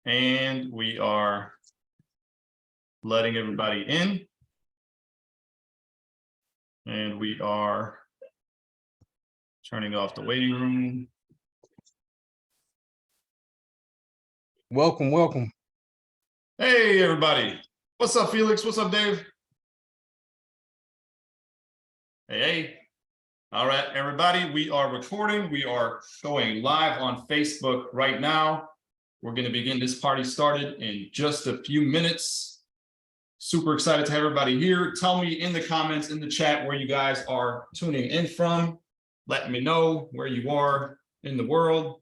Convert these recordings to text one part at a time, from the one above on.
And we are letting everybody in. And we are turning off the waiting room. Welcome, welcome. Hey, everybody. What's up, Felix? What's up, Dave? Hey. All right, everybody, we are recording. We are going live on Facebook right now. We're going to begin this party started in just a few minutes. Super excited to have everybody here. Tell me in the comments, in the chat, where you guys are tuning in from. Let me know where you are in the world,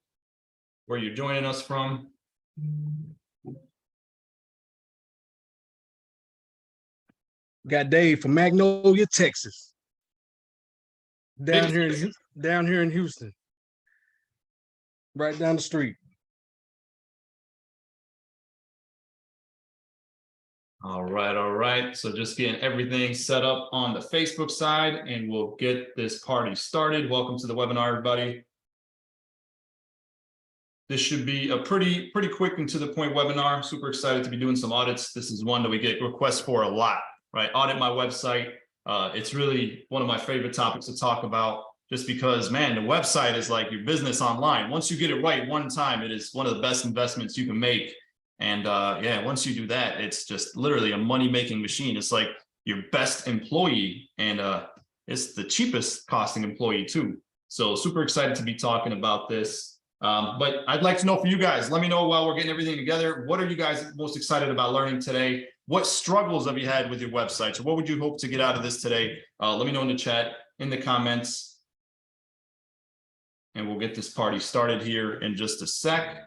where you're joining us from. Got Dave from Magnolia, Texas. Down here in Houston. Right down the street. All right. So just getting everything set up on the Facebook side, and we'll get this party started. Welcome to the webinar, everybody. This should be a pretty quick and to the point webinar. Super excited to be doing some audits. This is one that we get requests for a lot, right? Audit my website. It's really one of my favorite topics to talk about, just because, man, the website is like your business online. Once you get it right one time, it is one of the best investments you can make. And yeah, once you do that, it's just literally a money-making machine. It's like your best employee, and it's the cheapest costing employee too. So super excited to be talking about this. But I'd like to know from you guys, let me know while we're getting everything together, what are you guys most excited about learning today? What struggles have you had with your websites? Or what would you hope to get out of this today? Let me know in the chat, in the comments. And we'll get this party started here in just a sec.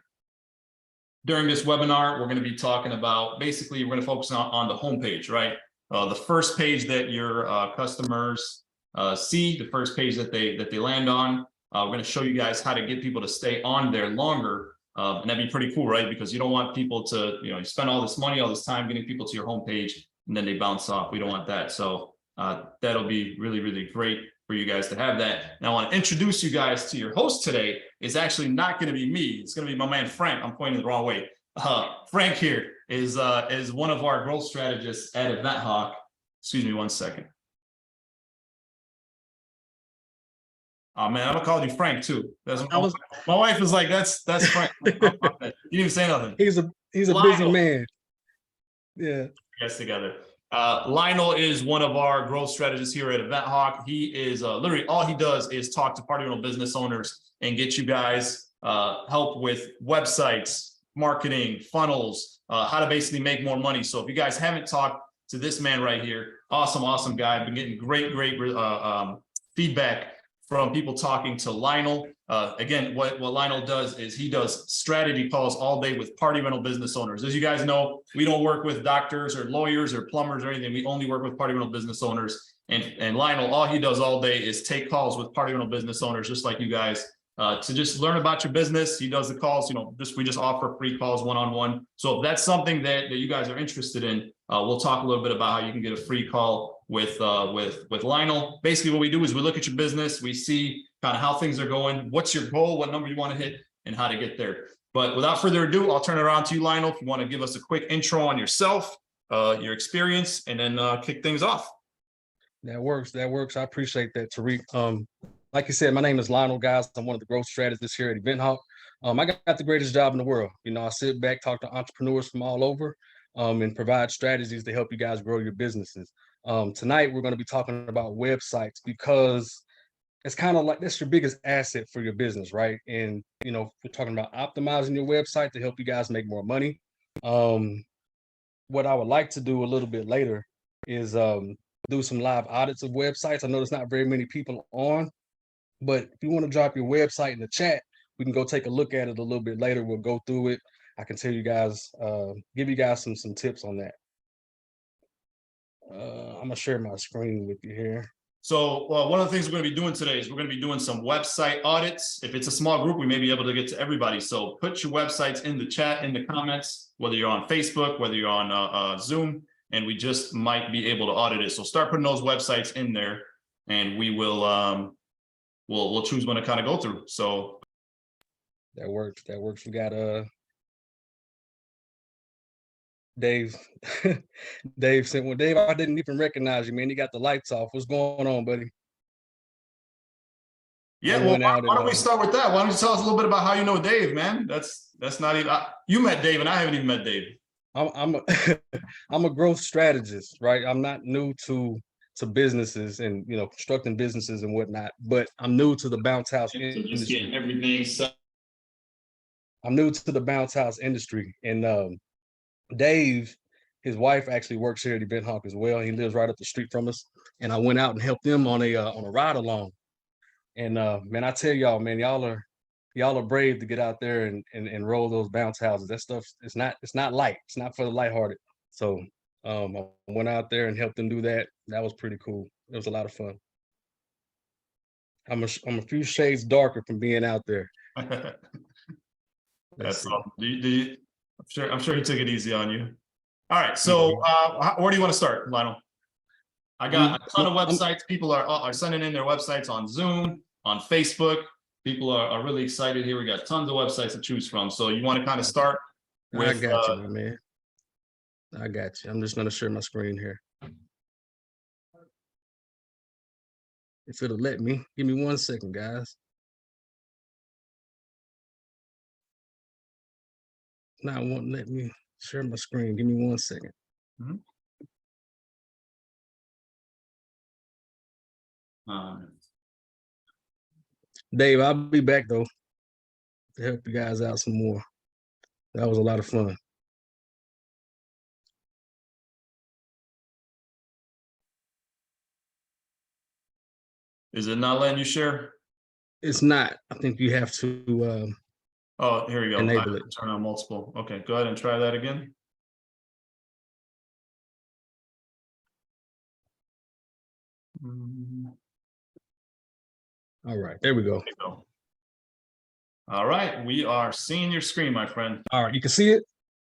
During this webinar, we're going to be talking about, basically, we're going to focus on the homepage, right? The first page that your customers see, the first page that they land on. We're going to show you guys how to get people to stay on there longer. And that'd be pretty cool, right? Because you don't want people to, you spend all this money, all this time getting people to your homepage, and then they bounce off. We don't want that. So that'll be really great for you guys to have that. And I want to introduce you guys to your host today. It's actually not going to be me. It's going to be my man, Frank. I'm pointing the wrong way. Frank here is one of our growth strategists at Event Hawk. Excuse me one second. Oh man, I'm gonna call you Frank too. My wife is like, that's Frank. You didn't even say nothing. He's a busy man. Yeah. Yes, together. Lionel is one of our growth strategists here at Event Hawk. He is literally, all he does is talk to party rental business owners and get you guys help with websites, marketing, funnels, how to basically make more money. So if you guys haven't talked to this man right here, awesome guy. I've been getting great feedback from people talking to Lionel. Again, what Lionel does is he does strategy calls all day with party rental business owners. As you guys know, we don't work with doctors or lawyers or plumbers or anything. We only work with party rental business owners. And Lionel, all he does all day is take calls with party rental business owners, just like you guys, to just learn about your business. He does the calls, we just offer free calls one-on-one. So if that's something that you guys are interested in, we'll talk a little bit about how you can get a free call with Lionel. Basically, what we do is we look at your business, we see kind of how things are going, what's your goal, what number you want to hit, and how to get there. But without further ado, I'll turn it around to you, Lionel, if you want to give us a quick intro on yourself, your experience, and then kick things off. That works. I appreciate that, Tariq. Like you said, my name is Lionel, guys. I'm one of the growth strategists here at Event Hawk. I got the greatest job in the world. I sit back, talk to entrepreneurs from all over, and provide strategies to help you guys grow your businesses. Tonight, we're going to be talking about websites, because it's kind of like that's your biggest asset for your business, right? And, we're talking about optimizing your website to help you guys make more money. What I would like to do a little bit later is do some live audits of websites. I know there's not very many people on, but if you want to drop your website in the chat, we can go take a look at it a little bit later. We'll go through it. I can tell you guys, give you guys some tips on that. I'm gonna share my screen with you here. So one of the things we're going to be doing today is we're going to be doing some website audits. If it's a small group, we may be able to get to everybody. So put your websites in the chat, in the comments, whether you're on Facebook, whether you're on Zoom, and we just might be able to audit it. So start putting those websites in there, and we will we'll choose one to kind of go through. So that works. We got Dave, Dave sent one. Dave, I didn't even recognize you, man. You got the lights off. What's going on, buddy? Yeah, well, why don't we start with that? Why don't you tell us a little bit about how you know Dave, man? That's not even you met Dave, and I haven't even met Dave. I'm a I'm a growth strategist, right? I'm not new to businesses and constructing businesses and whatnot, but I'm new to the bounce house So just industry. getting everything set. I'm new to the bounce house industry, and Dave, his wife actually works here at Event Hawk as well. He lives right up the street from us, and I went out and helped them on a ride along. And man, I tell y'all, man, y'all are brave to get out there and roll those bounce houses. That stuff it's not light. It's not for the lighthearted. So I went out there and helped them do that. That was pretty cool. It was a lot of fun. I'm a few shades darker from being out there. That's awesome. I'm sure he took it easy on you. All right, so where do you want to start, Lionel? I got a ton of websites. People are sending in their websites on Zoom, on Facebook. People are really excited here. We got tons of websites to choose from. So you want to kind of start with? I got you, my man. I got you. I'm just gonna share my screen here. If it'll let me, give me 1 second, guys. Now it won't let me share my screen. Give me 1 second. Dave, I'll be back though to help you guys out some more. That was a lot of fun. Is it not letting you share? It's not. I think you have to Oh, here we go. Enable it. Turn on multiple. Okay, go ahead and try that again. All right, there we go. There you go. All right, we are seeing your screen, my friend. All right, you can see it?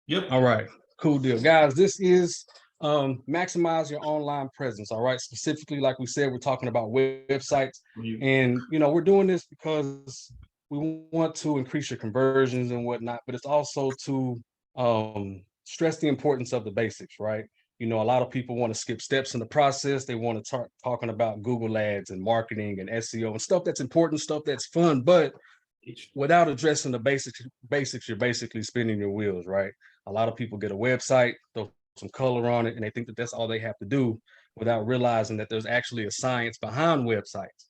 Yep. All right, cool deal. Guys, this is maximize your online presence. All right, specifically, like we said, we're talking about websites. And, we're doing this because we want to increase your conversions and whatnot, but it's also to stress the importance of the basics, right? A lot of people want to skip steps in the process. They want to start talking about Google ads and marketing and SEO and stuff that's important, stuff that's fun, but without addressing the basics, you're basically spinning your wheels, right? A lot of people get a website, throw some color on it, and they think that that's all they have to do without realizing that there's actually a science behind websites.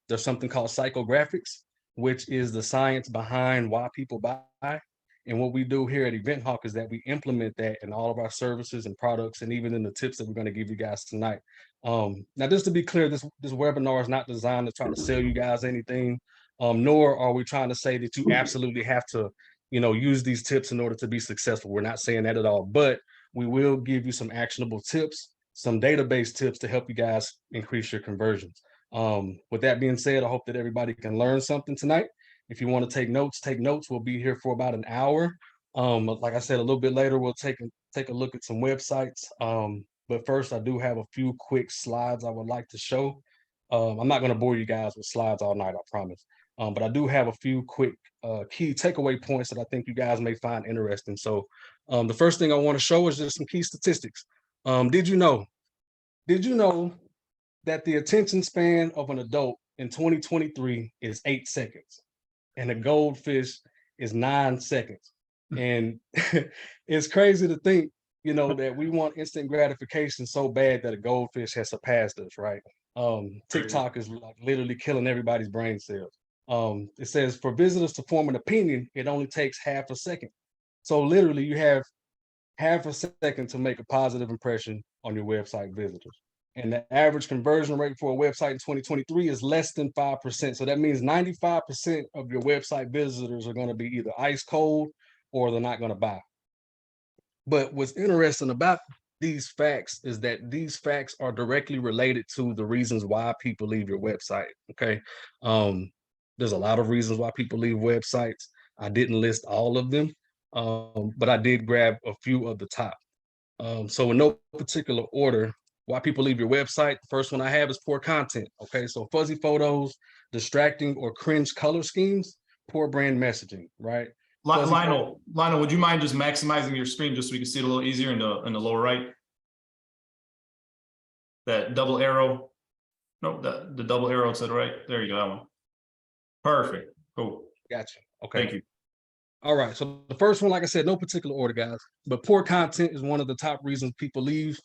There's something called psychographics, which is the science behind why people buy. And what we do here at Event Hawk is that we implement that in all of our services and products, and even in the tips that we're going to give you guys tonight. Now, just to be clear, this webinar is not designed to try to sell you guys anything. Nor are we trying to say that you absolutely have to, use these tips in order to be successful. We're not saying that at all, but we will give you some actionable tips, some database tips to help you guys increase your conversions. With that being said, I hope that everybody can learn something tonight. If you want to take notes, take notes. We'll be here for about an hour. Like I said, a little bit later, we'll take a look at some websites. But first, I do have a few quick slides I would like to show. I'm not going to bore you guys with slides all night, I promise. But I do have a few quick key takeaway points that I think you guys may find interesting. So the first thing I want to show is just some key statistics. Did you know that the attention span of an adult in 2023 is 8 seconds and a goldfish is 9 seconds? And it's crazy to think, that we want instant gratification so bad that a goldfish has surpassed us, right? TikTok is like literally killing everybody's brain cells. It says for visitors to form an opinion, it only takes half a second. So literally you have half a second to make a positive impression on your website visitors. And the average conversion rate for a website in 2023 is less than 5%. So that means 95% of your website visitors are going to be either ice cold or they're not going to buy. But what's interesting about these facts is that these facts are directly related to the reasons why people leave your website. Okay. There's a lot of reasons why people leave websites. I didn't list all of them, but I did grab a few of the top. So in no particular order, why people leave your website, the first one I have is poor content. Okay, so fuzzy photos, distracting or cringe color schemes, poor brand messaging, right? Lionel, would you mind just maximizing your screen just so we can see it a little easier in the lower right? That double arrow. Nope, the double arrow to the right. There you go, that one. Perfect. Cool. Gotcha. Okay. Thank you. All right. So the first one, like I said, no particular order, guys, but poor content is one of the top reasons people leave.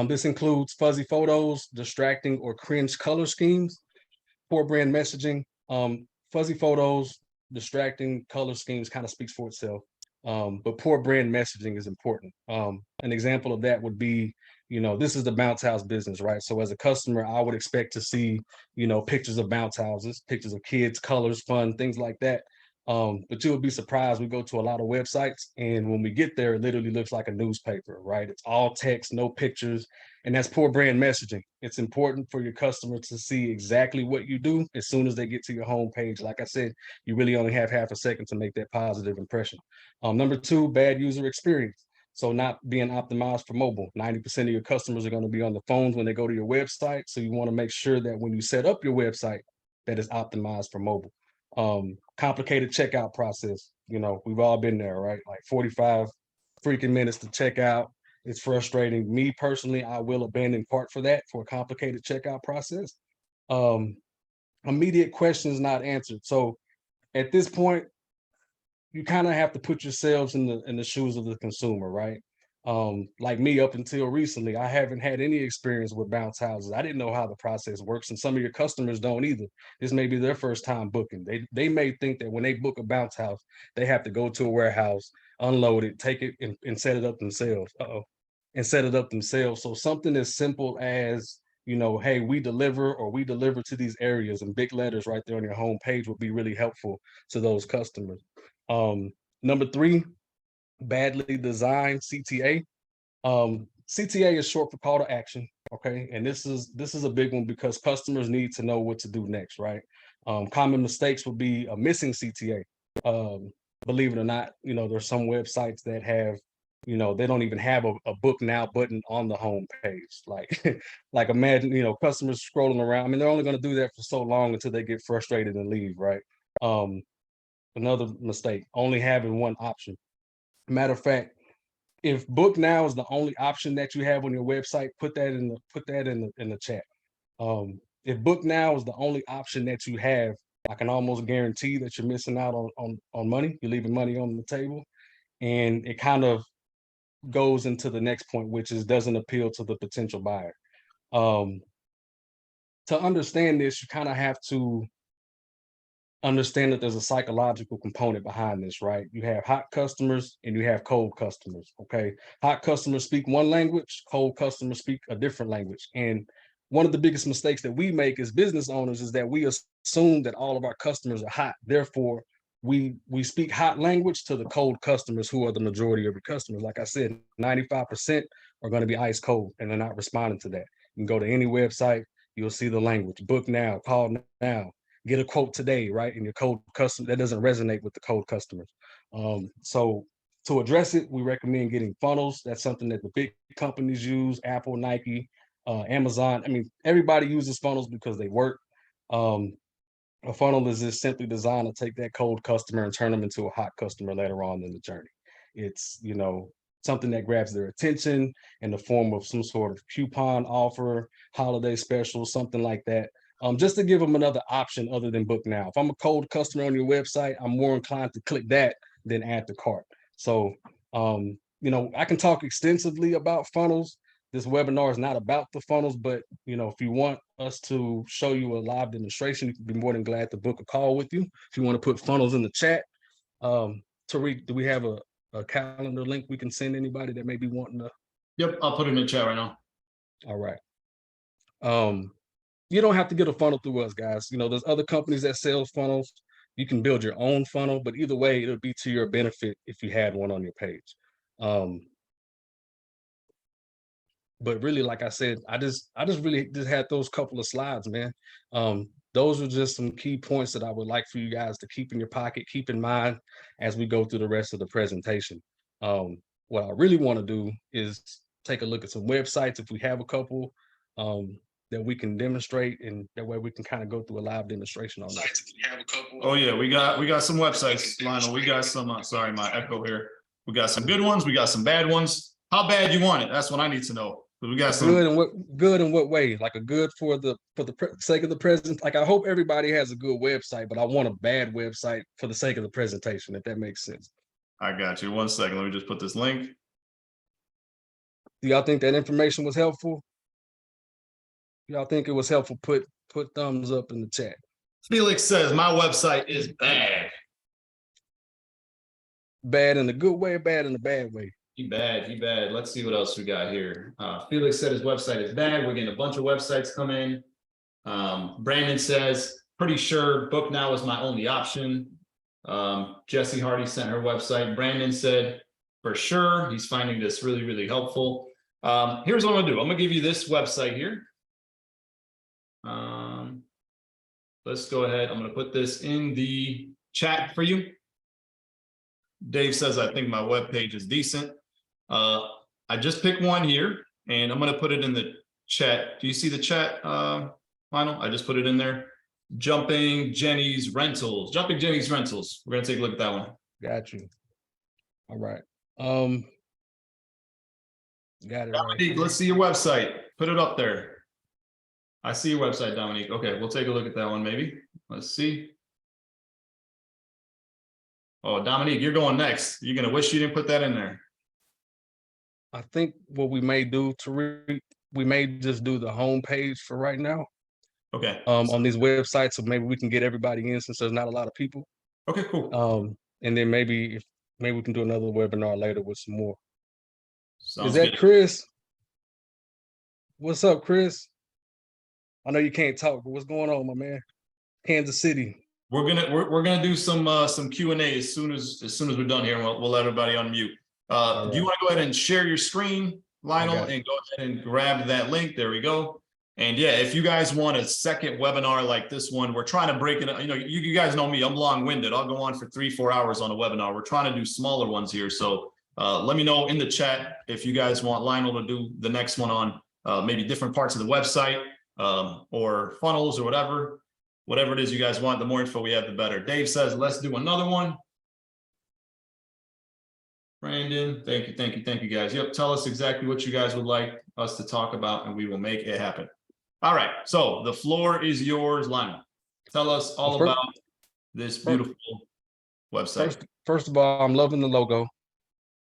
This includes fuzzy photos, distracting or cringe color schemes, poor brand messaging. Fuzzy photos, distracting color schemes kind of speaks for itself. But poor brand messaging is important. An example of that would be, this is the bounce house business, right? So as a customer, I would expect to see, pictures of bounce houses, pictures of kids, colors, fun, things like that. But you would be surprised. We go to a lot of websites, and when we get there, it literally looks like a newspaper, right? It's all text, no pictures, and that's poor brand messaging. It's important for your customer to see exactly what you do as soon as they get to your homepage. Like I said, you really only have half a second to make that positive impression. Number two, bad user experience. So not being optimized for mobile. 90% of your customers are going to be on the phones when they go to your website. So you want to make sure that when you set up your website, that is optimized for mobile. Complicated checkout process. We've all been there, right? Like 45 freaking minutes to check out. It's frustrating. Me personally, I will abandon cart for that, for a complicated checkout process. Immediate questions not answered. So at this point, you kind of have to put yourselves in the shoes of the consumer, right? Like me, up until recently, I haven't had any experience with bounce houses. I didn't know how the process works, and some of your customers don't either. This may be their first time booking. They may think that when they book a bounce house, they have to go to a warehouse, unload it, take it, and set it up themselves. And set it up themselves. So something as simple as, hey, we deliver, or we deliver to these areas, and big letters right there on your home page would be really helpful to those customers. Number three, badly designed CTA. CTA is short for call to action. Okay. And this is a big one because customers need to know what to do next, right? Common mistakes would be a missing CTA. Believe it or not, there's some websites that have, they don't even have a book now button on the home page. Like imagine, customers scrolling around. I mean, they're only going to do that for so long until they get frustrated and leave, right? Another mistake, only having one option. Matter of fact, if book now is the only option that you have on your website, put that in the chat. If book now is the only option that you have, I can almost guarantee that you're missing out on money. You're leaving money on the table, and it kind of goes into the next point, which is doesn't appeal to the potential buyer. To understand this, you kind of have to understand that there's a psychological component behind this, right? You have hot customers and you have cold customers, okay? Hot customers speak one language, cold customers speak a different language. And one of the biggest mistakes that we make as business owners is that we assume that all of our customers are hot. Therefore, we speak hot language to the cold customers, who are the majority of your customers. Like I said, 95% are going to be ice cold, and they're not responding to that. You can go to any website, you'll see the language, book now, call now, get a quote today, right? And your cold customer, that doesn't resonate with the cold customers. So to address it, we recommend getting funnels. That's something that the big companies use, Apple, Nike, Amazon. I mean, everybody uses funnels because they work. A funnel is just simply designed to take that cold customer and turn them into a hot customer later on in the journey. It's, something that grabs their attention in the form of some sort of coupon offer, holiday special, something like that. Just to give them another option other than book now. If I'm a cold customer on your website, I'm more inclined to click that than add to cart. So, I can talk extensively about funnels. This webinar is not about the funnels, but if you want us to show you a live demonstration, you can be more than glad to book a call with you. If you want to put funnels in the chat, Tariq, do we have a calendar link we can send anybody that may be wanting to? Yep, I'll put it in the chat right now. All right. You don't have to get a funnel through us, guys. There's other companies that sell funnels. You can build your own funnel, but either way, it'll be to your benefit if you had one on your page. But really, like I said, I just really just had those couple of slides, man. Those are just some key points that I would like for you guys to keep in your pocket, keep in mind as we go through the rest of the presentation. What I really want to do is take a look at some websites if we have a couple that we can demonstrate, and that way we can kind of go through a live demonstration on that. have a couple. Oh yeah, we got some websites, Lionel. We got some. Sorry, my echo here. We got some good ones. We got some bad ones. How bad you want it? That's what I need to know. We got some Good in what way? Like a good for the sake of the present. Like I hope everybody has a good website, but I want a bad website for the sake of the presentation, if that makes sense. I got you. 1 second. Let me just put this link. Do y'all think that information was helpful? Y'all think it was helpful? Put thumbs up in the chat. Felix says my website is bad. Bad in a good way, or bad in a bad way? He bad. Let's see what else we got here. Felix said his website is bad. We're getting a bunch of websites come in. Brandon says, pretty sure Book Now is my only option. Jesse Hardy sent her website. Brandon said, for sure, he's finding this really, really helpful. Here's what I'm gonna do. I'm gonna give you this website here. Let's go ahead. I'm gonna put this in the chat for you. Dave says, I think my web page is decent. I just picked one here and I'm gonna put it in the chat. Do you see the chat, Lionel? I just put it in there. Jumping Jenny's Rentals. We're gonna take a look at that one. Got you. All right. Got it. Dominique, let's see your website. Put it up there. I see your website, Dominique. Okay, we'll take a look at that one, maybe. Let's see. Oh, Dominique, you're going next. You're gonna wish you didn't put that in there. I think what we may do we may just do the home page for right now. Okay. On these websites, so maybe we can get everybody in since there's not a lot of people. Okay, cool. And then maybe we can do another webinar later with some more. Sounds Is that good. Chris? What's up, Chris? I know you can't talk, but what's going on, my man? Kansas City. We're gonna do some Q&A as soon as we're done here. We'll let everybody unmute. Do you want to go ahead and share your screen, Lionel, and go ahead and grab that link? There we go. And yeah, if you guys want a second webinar like this one, we're trying to break it up. You know, you guys know me, I'm long-winded. I'll go on for 3-4 hours on a webinar. We're trying to do smaller ones here. So let me know in the chat if you guys want Lionel to do the next one on maybe different parts of the website or funnels or whatever it is you guys want. The more info we have, the better. Dave says, let's do another one. Brandon, thank you guys. Yep, tell us exactly what you guys would like us to talk about and we will make it happen. All right, so the floor is yours, Lionel. Tell us all about this beautiful website. First of all, I'm loving the logo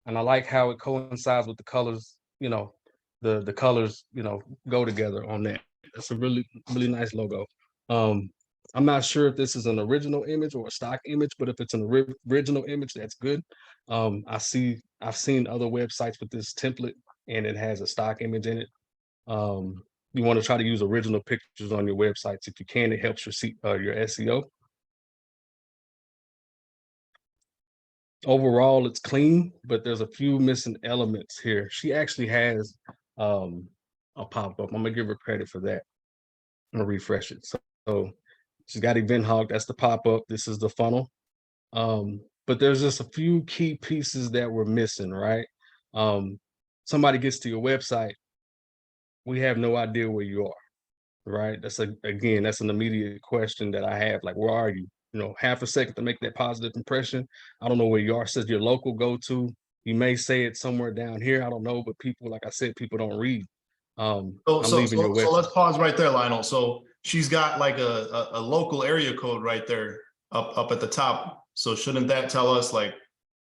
and I like how it coincides with the colors, you know, the colors, you know, go together on that. It's a really, really nice logo. I'm not sure if this is an original image or a stock image, but if it's an original image, that's good. I've seen other websites with this template and it has a stock image in it. You want to try to use original pictures on your websites if you can. It helps your SEO. Overall, it's clean, but there's a few missing elements here. She actually has a pop-up. I'm gonna give her credit for that. I'm gonna refresh it. So she's got Event Hog. That's the pop-up. This is the funnel. But there's just a few key pieces that we're missing, right? Somebody gets to your website, we have no idea where you are, right? That's an immediate question that I have, like, where are you? You know, half a second to make that positive impression. I don't know where you are. It says your local go-to. You may say it's somewhere down here. I don't know, but people, like I said, people don't read. So let's pause right there, Lionel. So she's got like a local area code right there up at the top. So shouldn't that tell us like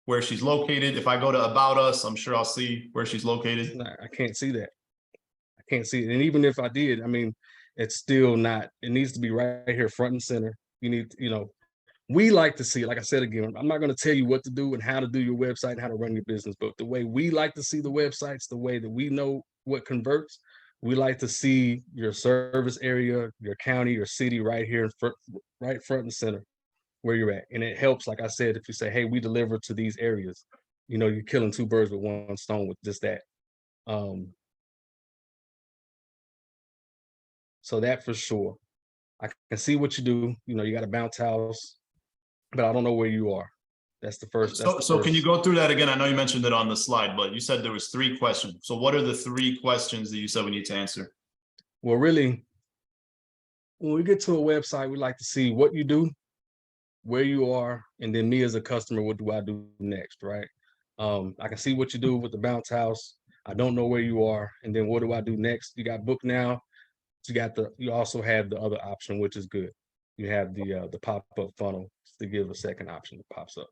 where she's located? If I go to About Us, I'm sure I'll see where she's located. Nah, I can't see that. I can't see it. And even if I did, I mean, it's still not, it needs to be right here front and center. You need, you know, we like to see it. Like I said, again, I'm not going to tell you what to do and how to do your website and how to run your business, but the way we like to see the websites, the way that we know what converts, we like to see your service area, your county, your city right here in front, right front and center where you're at. And it helps, like I said, if you say, hey, we deliver to these areas, you know, you're killing two birds with one stone with just that. So that for sure. I can see what you do. You know, you got a bounce house, but I don't know where you are. That's the first. So can you go through that again? I know you mentioned it on the slide, but you said there was 3 questions. So what are the 3 questions that you said we need to answer? Well, really, when we get to a website, we like to see what you do, where you are, and then me as a customer, what do I do next, right? I can see what you do with the bounce house. I don't know where you are, and then what do I do next? You got book now. You also have the other option, which is good. You have the pop-up funnel to give a second option that pops up.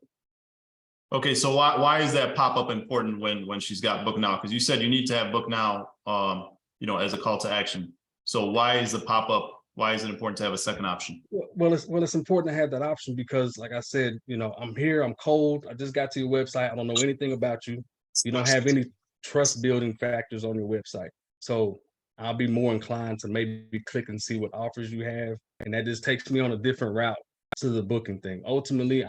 Okay, so why is that pop-up important when she's got book now? Because you said you need to have book now, as a call to action. So why is the pop-up? Why is it important to have a second option? Well, it's important to have that option because, like I said, I'm here, I'm cold. I just got to your website. I don't know anything about you. You don't have any trust building factors on your website. So I'll be more inclined to maybe click and see what offers you have. And that just takes me on a different route to the booking thing. Ultimately,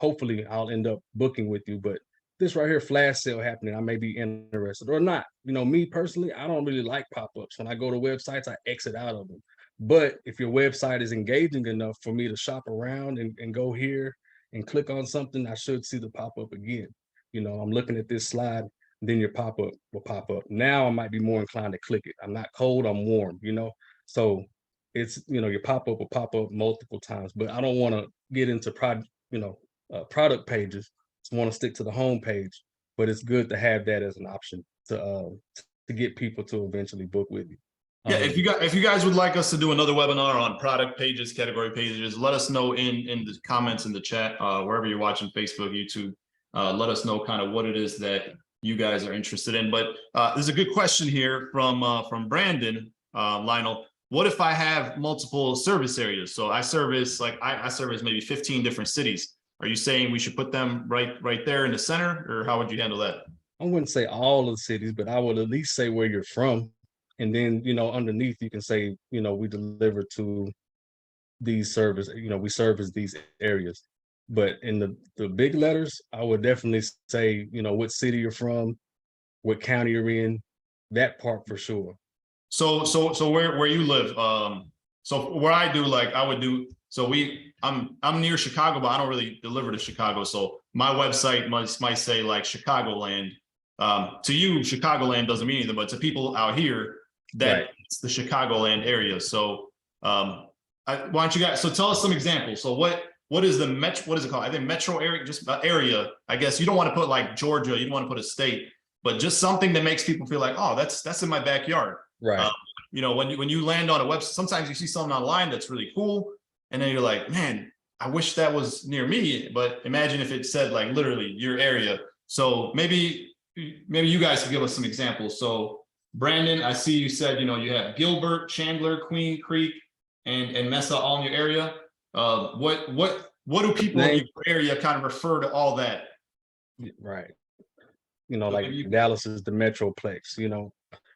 hopefully I'll end up booking with you. But this right here, flash sale happening, I may be interested or not. Me personally, I don't really like pop-ups. When I go to websites, I exit out of them. But if your website is engaging enough for me to shop around and go here and click on something, I should see the pop-up again. I'm looking at this slide, then your pop-up will pop up. Now I might be more inclined to click it. I'm not cold, I'm warm, So it's, your pop-up will pop up multiple times, but I don't want to get into product pages. Just want to stick to the home page, but it's good to have that as an option to get people to eventually book with you. Yeah, if you guys would like us to do another webinar on product pages, category pages, let us know in the comments in the chat, wherever you're watching, Facebook, YouTube. Let us know kind of what it is that you guys are interested in. But there's a good question here from Brandon, Lionel. What if I have multiple service areas? So I service I service maybe 15 different cities. Are you saying we should put them right there in the center, or how would you handle that? I wouldn't say all of the cities, but I would at least say where you're from. And then, underneath you can say, we deliver to these service, we service these areas. But in the big letters, I would definitely say, what city you're from, what county you're in, that part for sure. So where you live, so where I do, I would do, I'm near Chicago, but I don't really deliver to Chicago. So my website might say Chicagoland. To you, Chicagoland doesn't mean anything, but to people out here, it's the Chicagoland area. So why don't you guys, so tell us some examples. So what is the metro, what is it called? I think metro area, just area. I guess you don't want to put Georgia, you don't want to put a state, but just something that makes people feel like, oh, that's in my backyard. Right. When you land on a website, sometimes you see something online that's really cool, and then you're like, man, I wish that was near me. But imagine if it said literally your area. So maybe you guys can give us some examples. So Brandon, I see you said you have Gilbert, Chandler, Queen Creek, and Mesa all in your area. What do people in your area kind of refer to all that? Right. Dallas is the metroplex,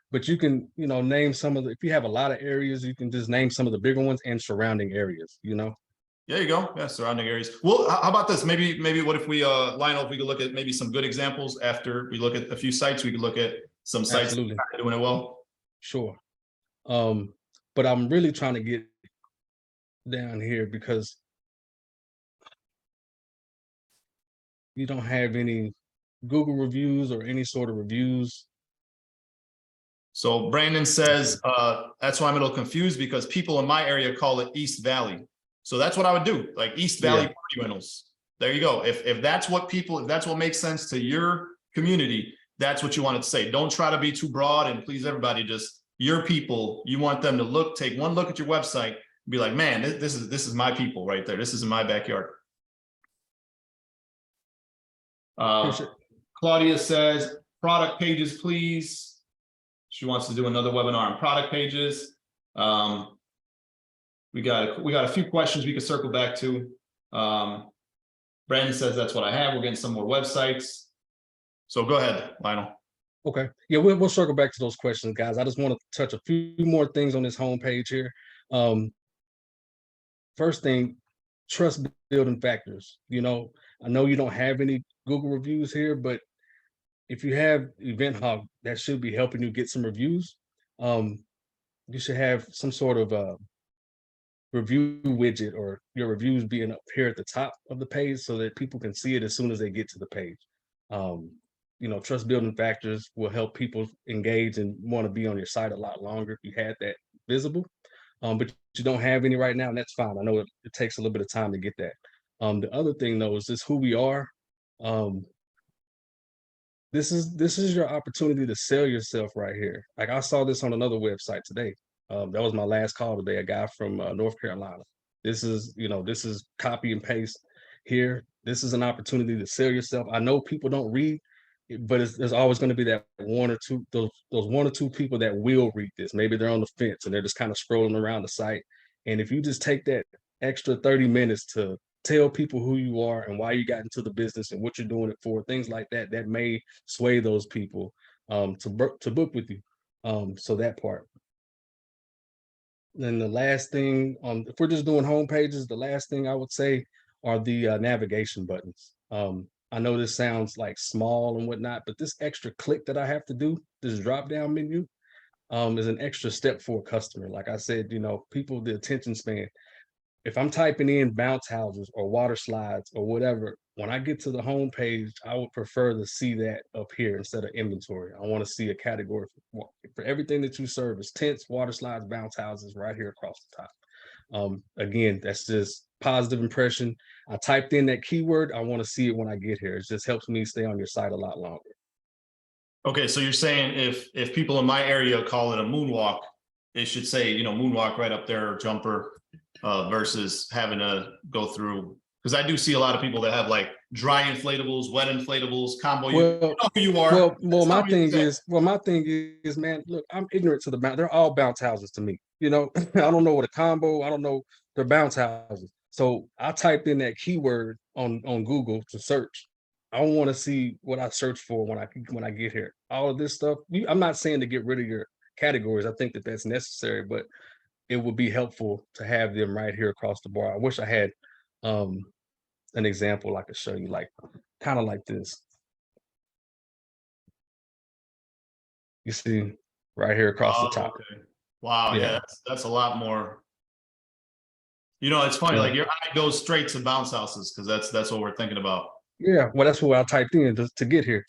but you can, name some of if you have a lot of areas, you can just name some of the bigger ones and surrounding areas, There you go. Yeah, surrounding areas. Well, how about this? Maybe what if we Lionel, if we could look at maybe some good examples after we look at a few sites, we could look at some sites that are doing it well. Sure. But I'm really trying to get down here because you don't have any Google reviews or any sort of reviews. So Brandon says, that's why I'm a little confused because people in my area call it East Valley. So that's what I would do, East Valley party rentals. There you go. If that's what makes sense to your community, that's what you want to say. Don't try to be too broad and please everybody. Just your people. You want them to take one look at your website, and be like, man, this is my people right there. This is in my backyard. Claudia says, product pages, please. She wants to do another webinar on product pages. We got a few questions we could circle back to. Brandon says that's what I have. We're getting some more websites. So go ahead, Lionel. Okay. Yeah, we'll circle back to those questions, guys. I just want to touch a few more things on this homepage here. First thing, trust building factors. I know you don't have any Google reviews here, but if you have Event Hub, that should be helping you get some reviews. You should have some sort of review widget or your reviews being up here at the top of the page so that people can see it as soon as they get to the page. Trust building factors will help people engage and want to be on your site a lot longer if you had that visible. But you don't have any right now, and that's fine. I know it takes a little bit of time to get that. The other thing though is just who we are. Um, this is your opportunity to sell yourself right here. Like I saw this on another website today. That was my last call today. A guy from North Carolina. This is, this is copy and paste here. This is an opportunity to sell yourself. I know people don't read, but there's always going to be that one or two, those one or two people that will read this. Maybe they're on the fence and they're just kind of scrolling around the site. And if you just take that extra 30 minutes to tell people who you are and why you got into the business and what you're doing it for, things like that, that may sway those people to book with you. So that part. Then the last thing, if we're just doing home pages, the last thing I would say are the navigation buttons. I know this sounds like small and whatnot, but this extra click that I have to do, this drop down menu, is an extra step for a customer. Like I said, people, the attention span. If I'm typing in bounce houses or water slides or whatever, when I get to the home page, I would prefer to see that up here instead of inventory. I want to see a category for everything that you service: tents, water slides, bounce houses, right here across the top. Again, that's just positive impression. I typed in that keyword. I want to see it when I get here. It just helps me stay on your site a lot longer. Okay, so you're saying if people in my area call it a moonwalk, they should say, moonwalk right up there, or jumper, versus having to go through, because I do see a lot of people that have like dry inflatables, wet inflatables, combo. You know who you are. Well, my thing is, man, look, I'm ignorant to the bounce. They're all bounce houses to me. I don't know what a combo. I don't know. They're bounce houses. So I typed in that keyword on Google to search. I want to see what I search for when I get here. All of this stuff. I'm not saying to get rid of your categories. I think that that's necessary, but it would be helpful to have them right here across the bar. I wish I had an example I could show you, like kind of like this. You see right here across the top. Okay. Wow. Yeah, that's a lot more. It's funny, like your eye goes straight to bounce houses because that's what we're thinking about. Yeah, well, that's what I typed in to get here.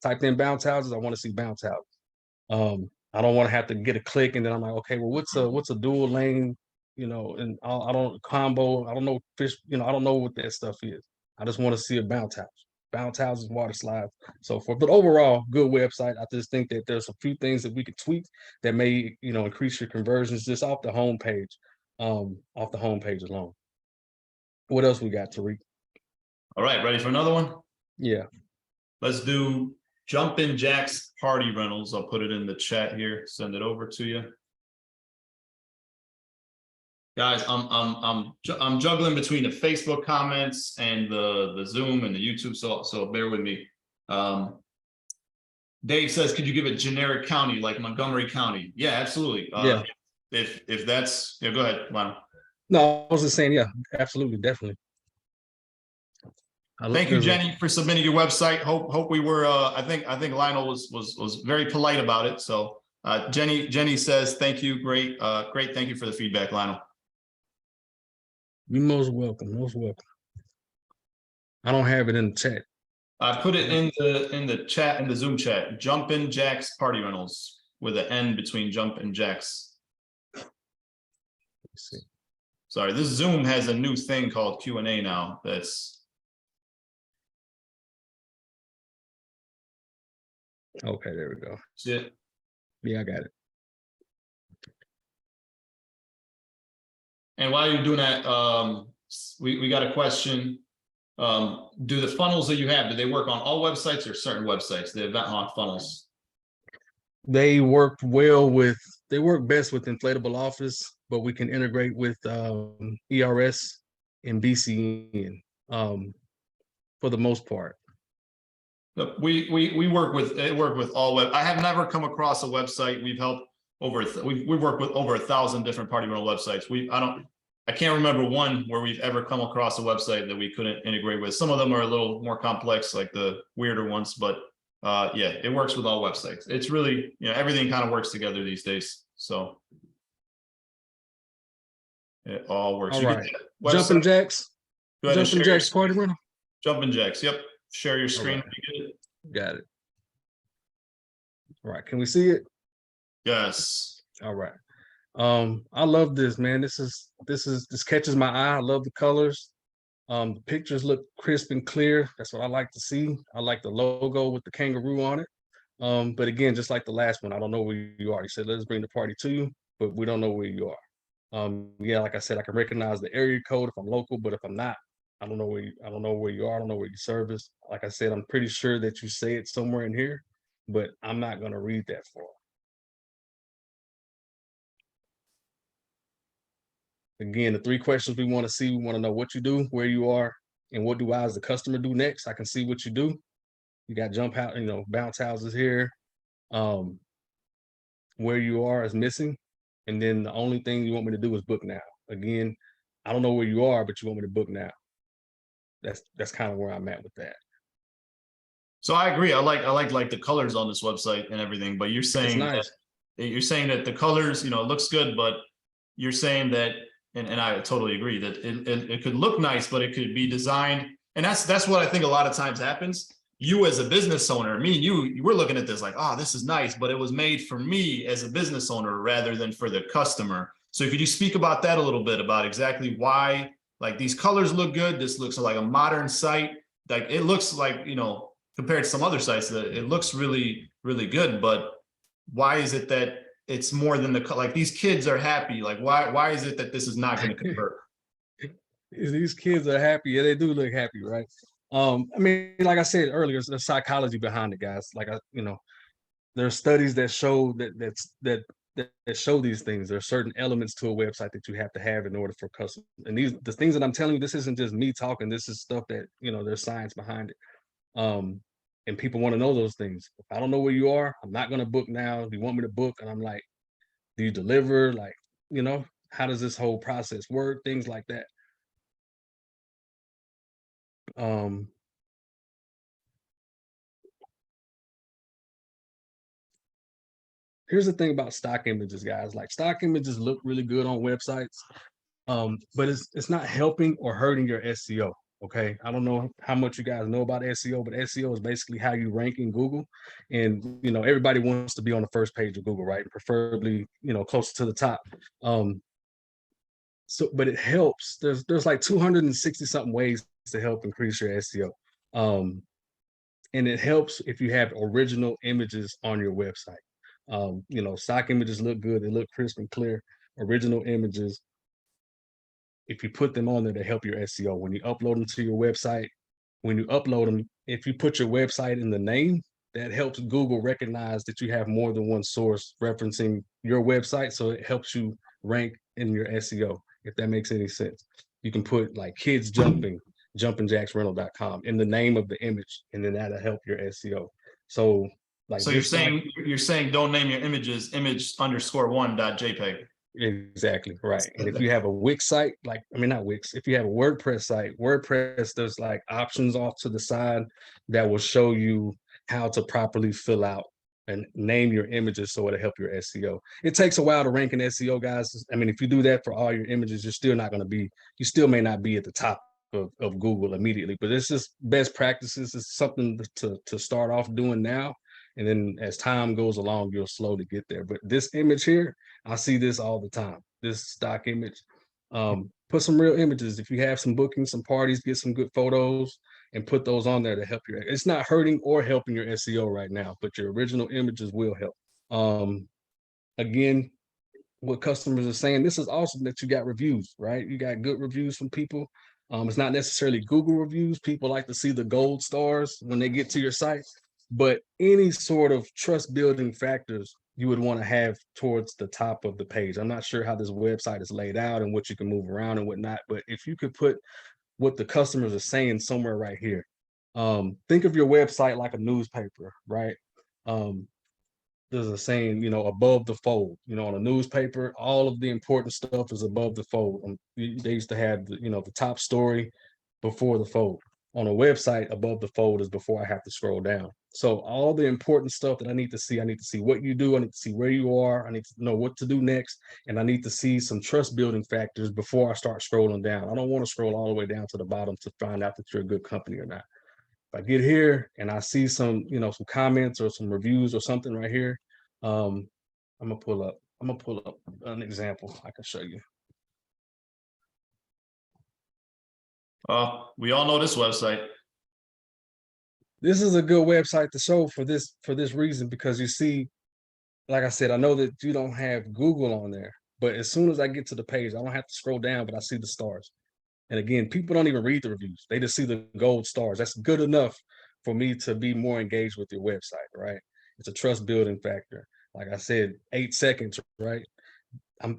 Typed in bounce houses. I want to see bounce houses. I don't want to have to get a click and then I'm like, okay, well, what's a dual lane, and I don't combo. I don't know fish, I don't know what that stuff is. I just want to see a bounce houses, water slides, so forth. But overall, good website. I just think that there's a few things that we could tweak that may, increase your conversions just off the homepage, alone. What else we got, Tariq? All right, ready for another one? Yeah. Let's do Jumpin' Jack's Party Rentals. I'll put it in the chat here, send it over to you. Guys, I'm juggling between the Facebook comments and the Zoom and the YouTube, so bear with me. Dave says, could you give a generic county like Montgomery County? Yeah, absolutely. Yeah. If that's, go ahead, Lionel. No, I was just saying, yeah, absolutely, definitely. Thank you, Jenny, for submitting your website. Hope we were. I think Lionel was very polite about it. So Jenny says thank you. Great. Thank you for the feedback, Lionel. You're most welcome. Most welcome. I don't have it in the chat. I put it in the chat, in the Zoom chat. Jumpin' Jack's Party Rentals with an N between Jump and Jack's. Let's see. Sorry, this Zoom has a new thing called Q&A now. That's okay. There we go. That's it. Yeah, I got it. And while you're doing that, we got a question. Do the funnels that you have, do they work on all websites or certain websites, the Event Hawk funnels? They work best with Inflatable Office, but we can integrate with ERS and BCN for the most part. Look, we work with all web. I have never come across a website. We've helped we work with over 1,000 different party rental websites. I can't remember one where we've ever come across a website that we couldn't integrate with. Some of them are a little more complex, like the weirder ones, but yeah, it works with all websites. It's really, everything kind of works together these days. So it all works. All right. Jumpin' Jacks. Jumpin' Jacks Party Rental. Jumpin' Jacks. Yep. Share your screen. Right. If you get it. Got it. All right. Can we see it? Yes. All right. I love this, man. This catches my eye. I love the colors. The pictures look crisp and clear. That's what I like to see. I like the logo with the kangaroo on it. But again, just like the last one, I don't know where you are. You said, let's bring the party to you, but we don't know where you are. Yeah, like I said, I can recognize the area code if I'm local, but if I'm not, I don't know where I don't know where you are. I don't know where you service. Like I said, I'm pretty sure that you say it somewhere in here, but I'm not gonna read that for. Again, the 3 questions we want to see, we want to know what you do, where you are, and what do I as the customer do next. I can see what you do. You got jump out, bounce houses here. Um, where you are is missing. And then the only thing you want me to do is book now. Again, I don't know where you are, but you want me to book now. That's kind of where I'm at with that. So I agree. I like the colors on this website and everything, but you're It's saying nice. that the colors, it looks good, but you're saying that, and I totally agree that it could look nice, but it could be designed. And that's what I think a lot of times happens. You as a business owner, me and you, we're looking at this like, oh, this is nice, but it was made for me as a business owner rather than for the customer. So could you speak about that a little bit about exactly why, like, these colors look good? This looks like a modern site. Like, it looks like, compared to some other sites, that it looks really, really good. But why is it that it's more than like these kids are happy? Like, why is it that this is not going to convert? These kids are happy. Yeah, they do look happy, right? I mean, like I said earlier, there's psychology behind it, guys. Like there are studies that show that show these things. There are certain elements to a website that you have to have in order for customers. And the things that I'm telling you, this isn't just me talking. This is stuff that there's science behind it. And people want to know those things. If I don't know where you are, I'm not gonna book now. If you want me to book, and I'm like, do you deliver? Like, how does this whole process work? Things like that. Um, Here's the thing about stock images, guys. Like, stock images look really good on websites, but it's not helping or hurting your SEO. Okay, I don't know how much you guys know about SEO, but SEO is basically how you rank in Google, and everybody wants to be on the first page of Google, right? Preferably, closer to the top. But it helps. There's like 260 something ways to help increase your SEO. And it helps if you have original images on your website. Stock images look good, they look crisp and clear. Original images, if you put them on there, they help your SEO. When you upload them to your website, if you put your website in the name, that helps Google recognize that you have more than one source referencing your website. So it helps you rank in your SEO, if that makes any sense. You can put like kids jumpingjacksrental.com in the name of the image, and then that'll help your SEO. So like So you're saying don't name your images image_1.jpg. Exactly, right. And if you have a Wix site, not Wix, if you have a WordPress site, WordPress, there's like options off to the side that will show you how to properly fill out and name your images so it'll help your SEO. It takes a while to rank in SEO, guys. I mean, if you do that for all your images, you still may not be at the top of Google immediately, but it's just best practices. It's something to start off doing now. And then as time goes along, you'll slowly get there. But this image here, I see this all the time. This stock image. Put some real images. If you have some bookings, some parties, get some good photos and put those on there to help your. It's not hurting or helping your SEO right now, but your original images will help. Again, what customers are saying, this is awesome that you got reviews, right? You got good reviews from people. It's not necessarily Google reviews. People like to see the gold stars when they get to your site, but any sort of trust building factors you would want to have towards the top of the page. I'm not sure how this website is laid out and what you can move around and whatnot, but if you could put what the customers are saying somewhere right here. Think of your website like a newspaper, right? There's a saying, above the fold. On a newspaper, all of the important stuff is above the fold. They used to have, the top story before the fold. On a website, above the fold is before I have to scroll down. So all the important stuff that I need to see what you do. I need to see where you are. I need to know what to do next. And I need to see some trust building factors before I start scrolling down. I don't want to scroll all the way down to the bottom to find out that you're a good company or not. If I get here and I see some comments or some reviews or something right here, I'm gonna pull up an example I can show you. We all know this website. This is a good website to show for this reason, because you see, like I said, I know that you don't have Google on there, but as soon as I get to the page, I don't have to scroll down, but I see the stars. And again, people don't even read the reviews. They just see the gold stars. That's good enough for me to be more engaged with your website, right? It's a trust building factor. Like I said, 8 seconds, right?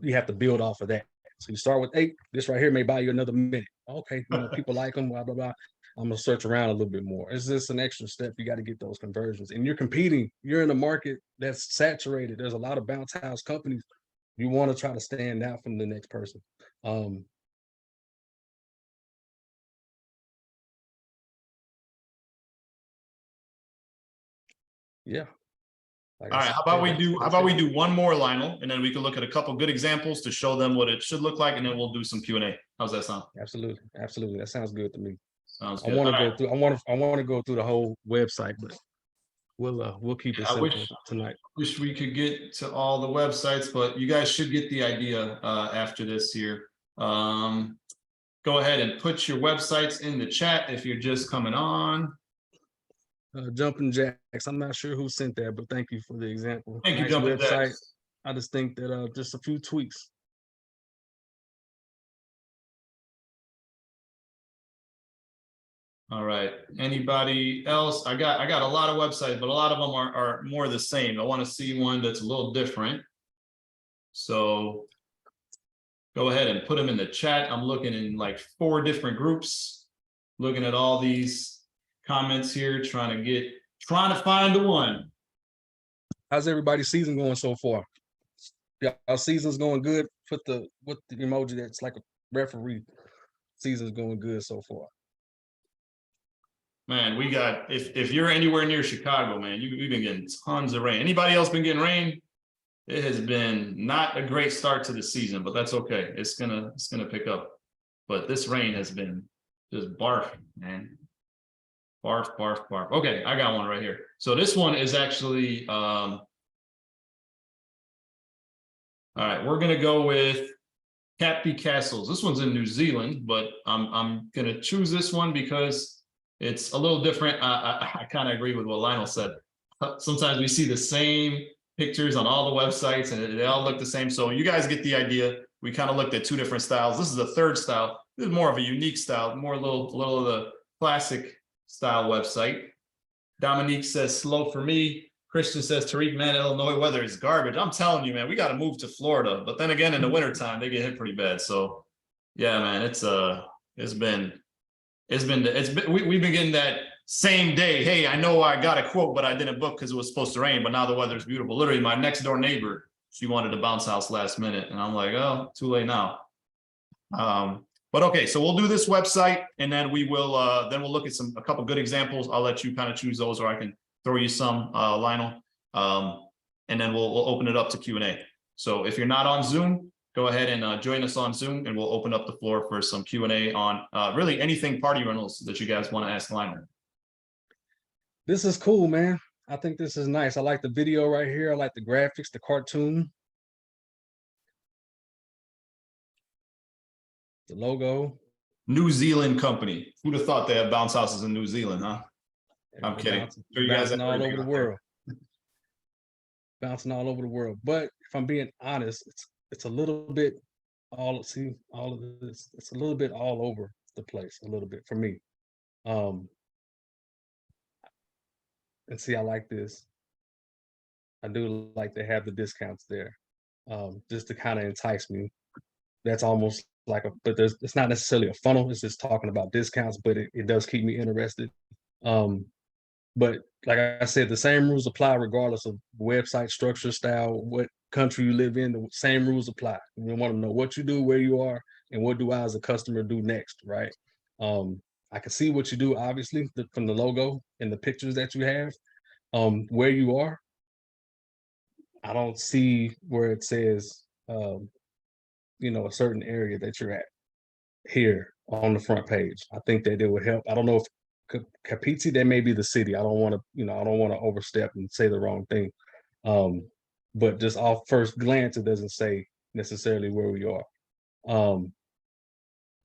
You have to build off of that. So you start with 8. This right here may buy you another minute. Okay, people like them, blah, blah, blah. I'm gonna search around a little bit more. It's just an extra step. You got to get those conversions. And you're competing. You're in a market that's saturated. There's a lot of bounce house companies. You want to try to stand out from the next person. Yeah. All right, how about we do one more, Lionel, and then we can look at a couple good examples to show them what it should look like, and then we'll do some Q&A. How's that sound? Absolutely, absolutely. That sounds good to me. Sounds good. I want to go through. I want to go through the whole website, but we'll keep it simple tonight. Wish we could get to all the websites, but you guys should get the idea after this here. Go ahead and put your websites in the chat if you're just coming on. Jumping Jacks. I'm not sure who sent that, but thank you for the example. Thank you, Jumping Jacks. I just think that just a few tweaks. All right. Anybody else? I got a lot of websites, but a lot of them are more the same. I want to see one that's a little different. So go ahead and put them in the chat. I'm looking in like 4 different groups, looking at all these comments here, trying to find the one. How's everybody's season going so far? Yeah, our season's going good. Put the emoji that's like a referee. Season's going good so far. Man, we got, if you're anywhere near Chicago, man, we've been getting tons of rain. Anybody else been getting rain? It has been not a great start to the season, but that's okay. It's gonna pick up. But this rain has been just barf, man. Barf, barf, barf. Okay, I got one right here. So this one is actually all right, we're gonna go with Cappy Castles. This one's in New Zealand, but I'm gonna choose this one because it's a little different. I kind of agree with what Lionel said. Sometimes we see the same pictures on all the websites and they all look the same. So you guys get the idea. We kind of looked at 2 different styles. This is a third style. This is more of a unique style, more a little of the classic style website. Dominique says slow for me. Christian says, Tariq, man, Illinois weather is garbage. I'm telling you, man, we got to move to Florida. But then again, in the wintertime, they get hit pretty bad. So yeah, man, we've been getting that same day. Hey, I know I got a quote, but I didn't book because it was supposed to rain, but now the weather's beautiful. Literally, my next door neighbor, she wanted to bounce house last minute. And I'm like, oh, too late now. But okay, so we'll do this website and then we'll look at a couple good examples. I'll let you kind of choose those, or I can throw you some, Lionel. And then we'll open it up to Q&A. So if you're not on Zoom, go ahead and join us on Zoom, and we'll open up the floor for some Q&A on really anything party rentals that you guys want to ask Lionel. This is cool, man. I think this is nice. I like the video right here. I like the graphics, the cartoon, the logo. New Zealand company. Who'd have thought they have bounce houses in New Zealand, huh? I'm kidding. Sure, you guys all over the world. Bouncing all over the world. But if I'm being honest, it's a little bit all of this. It's a little bit all over the place, a little bit for me. And see, I like this. I do like to have the discounts there, just to kind of entice me. That's almost like it's not necessarily a funnel. It's just talking about discounts, but it does keep me interested. But like I said, the same rules apply regardless of website structure, style, what country you live in. The same rules apply. We want to know what you do, where you are, and what do I as a customer do next, right? I can see what you do, obviously, from the logo and the pictures that you have. Where you are, I don't see where it says, a certain area that you're at here on the front page. I think that it would help. I don't know if Capizzi, that may be the city. I don't want to overstep and say the wrong thing. But just off first glance, it doesn't say necessarily where we are.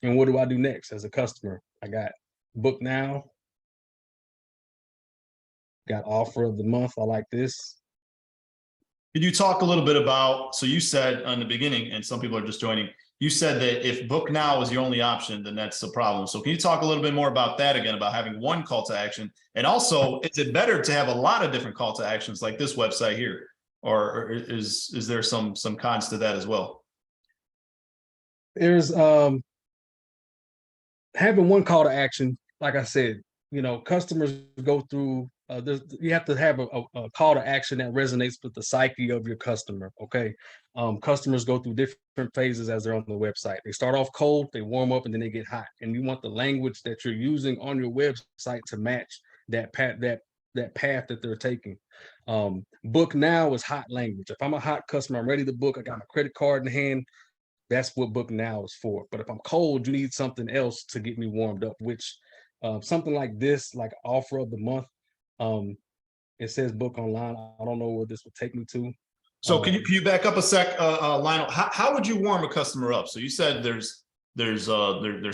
And what do I do next as a customer? I got book now, got offer of the month. I like this. Could you talk a little bit about, so you said in the beginning, and some people are just joining, you said that if book now is your only option, then that's the problem. So can you talk a little bit more about that again, about having one call to action? And also, is it better to have a lot of different call to actions like this website here? Or is there some cons to that as well? There's having one call to action, like I said, customers go through. You have to have a call to action that resonates with the psyche of your customer. Okay, customers go through different phases as they're on the website. They start off cold, they warm up, and then they get hot. And you want the language that you're using on your website to match that path that they're taking. Book now is hot language. If I'm a hot customer, I'm ready to book. I got my credit card in hand. That's what book now is for. But if I'm cold, you need something else to get me warmed up, which something like this, like offer of the month, it says book online. I don't know where this would take me to. So can you back up a sec, Lionel? How would you warm a customer up? So you said there's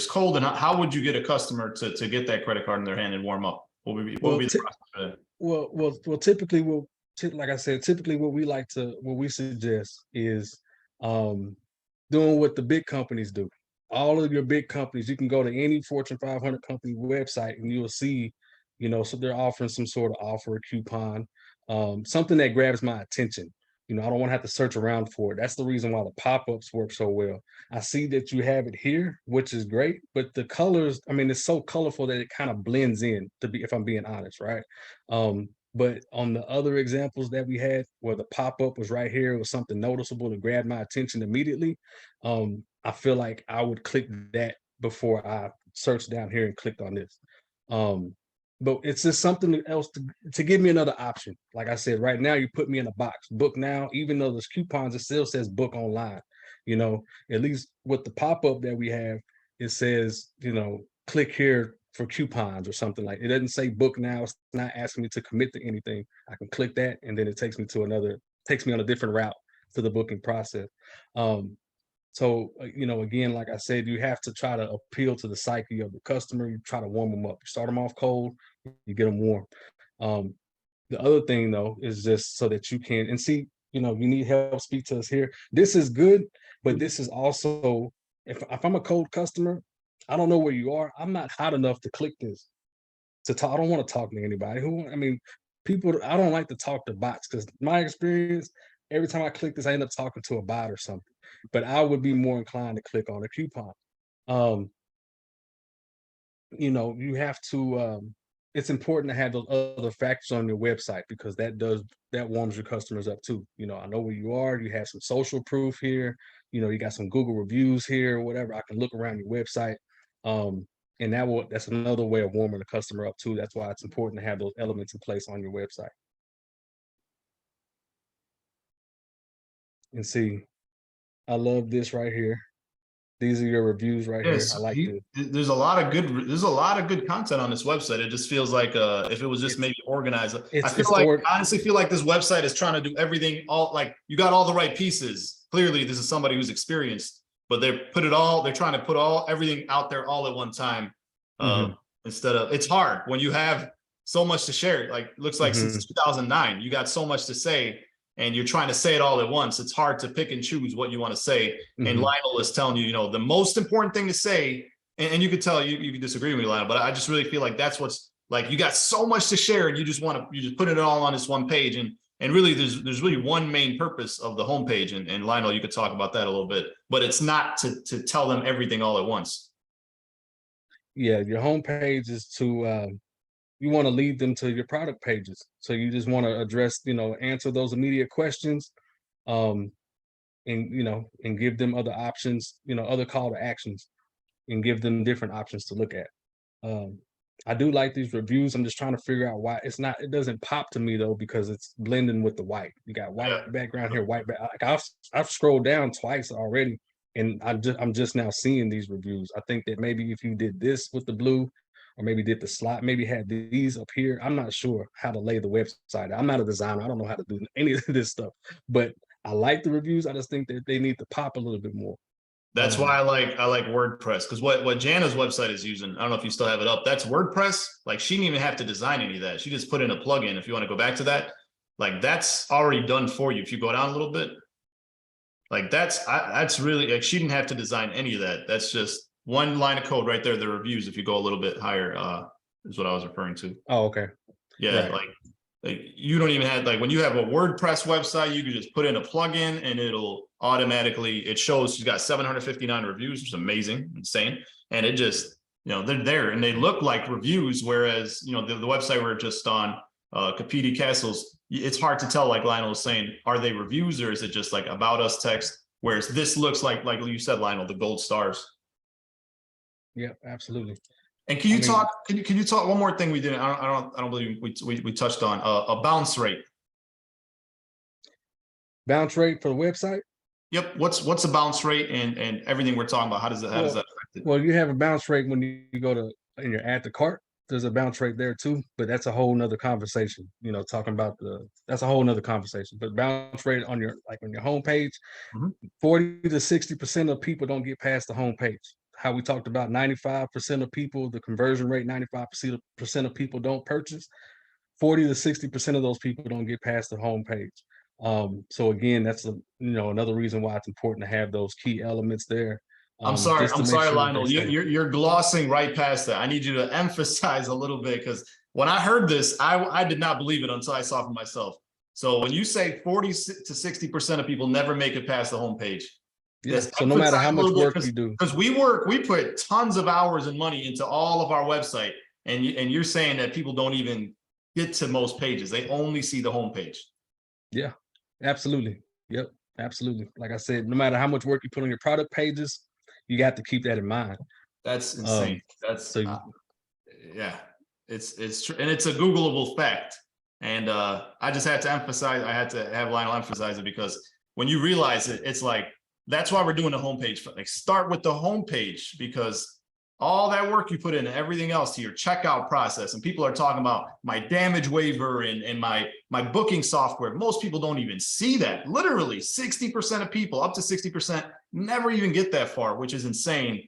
cold, and how would you get a customer to get that credit card in their hand and warm up? What would be the process for that? Well, typically, like I said, typically what we suggest is doing what the big companies do. All of your big companies, you can go to any Fortune 500 company website and you'll see, so they're offering some sort of offer, a coupon, something that grabs my attention. I don't want to have to search around for it. That's the reason why the pop-ups work so well. I see that you have it here, which is great, but the colors, I mean, it's so colorful that it kind of blends in, if I'm being honest, right? But on the other examples that we had where the pop-up was right here, it was something noticeable to grab my attention immediately. I feel like I would click that before I searched down here and clicked on this. But it's just something else to give me another option. Like I said, right now you put me in a box. Book now, even though there's coupons, it still says book online. At least with the pop-up that we have, it says, click here for coupons or something. Like it doesn't say book now. It's not asking me to commit to anything. I can click that and then it takes me on a different route to the booking process. So, again, like I said, you have to try to appeal to the psyche of the customer. You try to warm them up. You start them off cold, you get them warm. The other thing, though, is just so that you can, and see, you need help, speak to us here. This is good, but this is also, if I'm a cold customer, I don't know where you are. I'm not hot enough to click this to talk. I don't want to talk to anybody. People, I don't like to talk to bots because my experience, every time I click this, I end up talking to a bot or something. But I would be more inclined to click on a coupon. You have to, it's important to have those other factors on your website because that warms your customers up too. I know where you are, you have some social proof here, you got some Google reviews here, whatever. I can look around your website. And that's another way of warming the customer up too. That's why it's important to have those elements in place on your website. And see, I love this right here. These are your reviews right here. I like this. There's a lot of good content on this website. It just feels like if it was just maybe organized. Honestly feel like this website is trying to do everything all, like you got all the right pieces. Clearly, this is somebody who's experienced, but they're trying to put everything out there all at one time. Instead of, it's hard when you have so much to share. Like it looks like since 2009, you got so much to say. And you're trying to say it all at once. It's hard to pick and choose what you want to say. And Lionel is telling you, the most important thing to say, and you could tell you can disagree with me, Lionel, but I just really feel like that's what's like, you got so much to share and you just put it all on this one page. And really there's really one main purpose of the homepage. And Lionel, you could talk about that a little bit, but it's not to tell them everything all at once. Yeah, your homepage is to, you want to lead them to your product pages. So you just want to address, answer those immediate questions, and give them other options, other call to actions, and give them different options to look at. I do like these reviews. I'm just trying to figure out why it doesn't pop to me though, because it's blending with the white. You got white background here, white back. Like I've scrolled down twice already, and I'm just now seeing these reviews. I think that maybe if you did this with the blue, or maybe did the slot, maybe had these up here. I'm not sure how to lay the website. I'm not a designer. I don't know how to do any of this stuff, but I like the reviews. I just think that they need to pop a little bit more. That's why I like WordPress, because what Jana's website is using, I don't know if you still have it up. That's WordPress. Like, she didn't even have to design any of that. She just put in a plugin. If you want to go back to that, like, that's already done for you. If you go down a little bit, like, that's really, like, she didn't have to design any of that. That's just one line of code right there. The reviews, if you go a little bit higher, is what I was referring to. Oh, okay. Yeah, Right. like you don't even have, like, when you have a WordPress website, you can just put in a plugin and it'll automatically, it shows she's got 759 reviews, which is amazing, insane. And it just, they're there and they look like reviews, whereas, the website we're just on, Kapiti Castles, it's hard to tell, like Lionel was saying, are they reviews or is it just like about us text? Whereas this looks like you said, Lionel, the gold stars. Yeah, absolutely. And can you talk? Can you talk one more thing we didn't? I don't believe we touched on a bounce rate. Bounce rate for the website? Yep. What's a bounce rate and everything we're talking about? How does that affect it? Well, you have a bounce rate when you go to and you're at the cart. There's a bounce rate there too, but that's a whole nother conversation. Talking about that's a whole nother conversation. But bounce rate on your homepage, 40 to 60% of people don't get past the homepage. How we talked about 95% of people, the conversion rate, 95% of people don't purchase. 40 to 60% of those people don't get past the homepage. So again, that's another reason why it's important to have those key elements there. I'm sorry, Lionel. You're glossing right past that. I need you to emphasize a little bit, because when I heard this, I did not believe it until I saw it for myself. So when you say 40 to 60% of people never make it past the homepage, yes. So no matter how much work you do, because we put tons of hours and money into all of our website, and you're saying that people don't even get to most pages; they only see the homepage. Yeah, absolutely. Yep, absolutely. Like I said, no matter how much work you put on your product pages, you got to keep that in mind. That's insane. Yeah, it's true, and it's a Googleable fact. And I just had to emphasize. I had to have Lionel emphasize it, because when you realize it, it's like, that's why we're doing the homepage. Like, start with the homepage, because all that work you put in everything else to your checkout process, and people are talking about my damage waiver and my booking software. Most people don't even see that. Literally 60% of people, up to 60%, never even get that far, which is insane,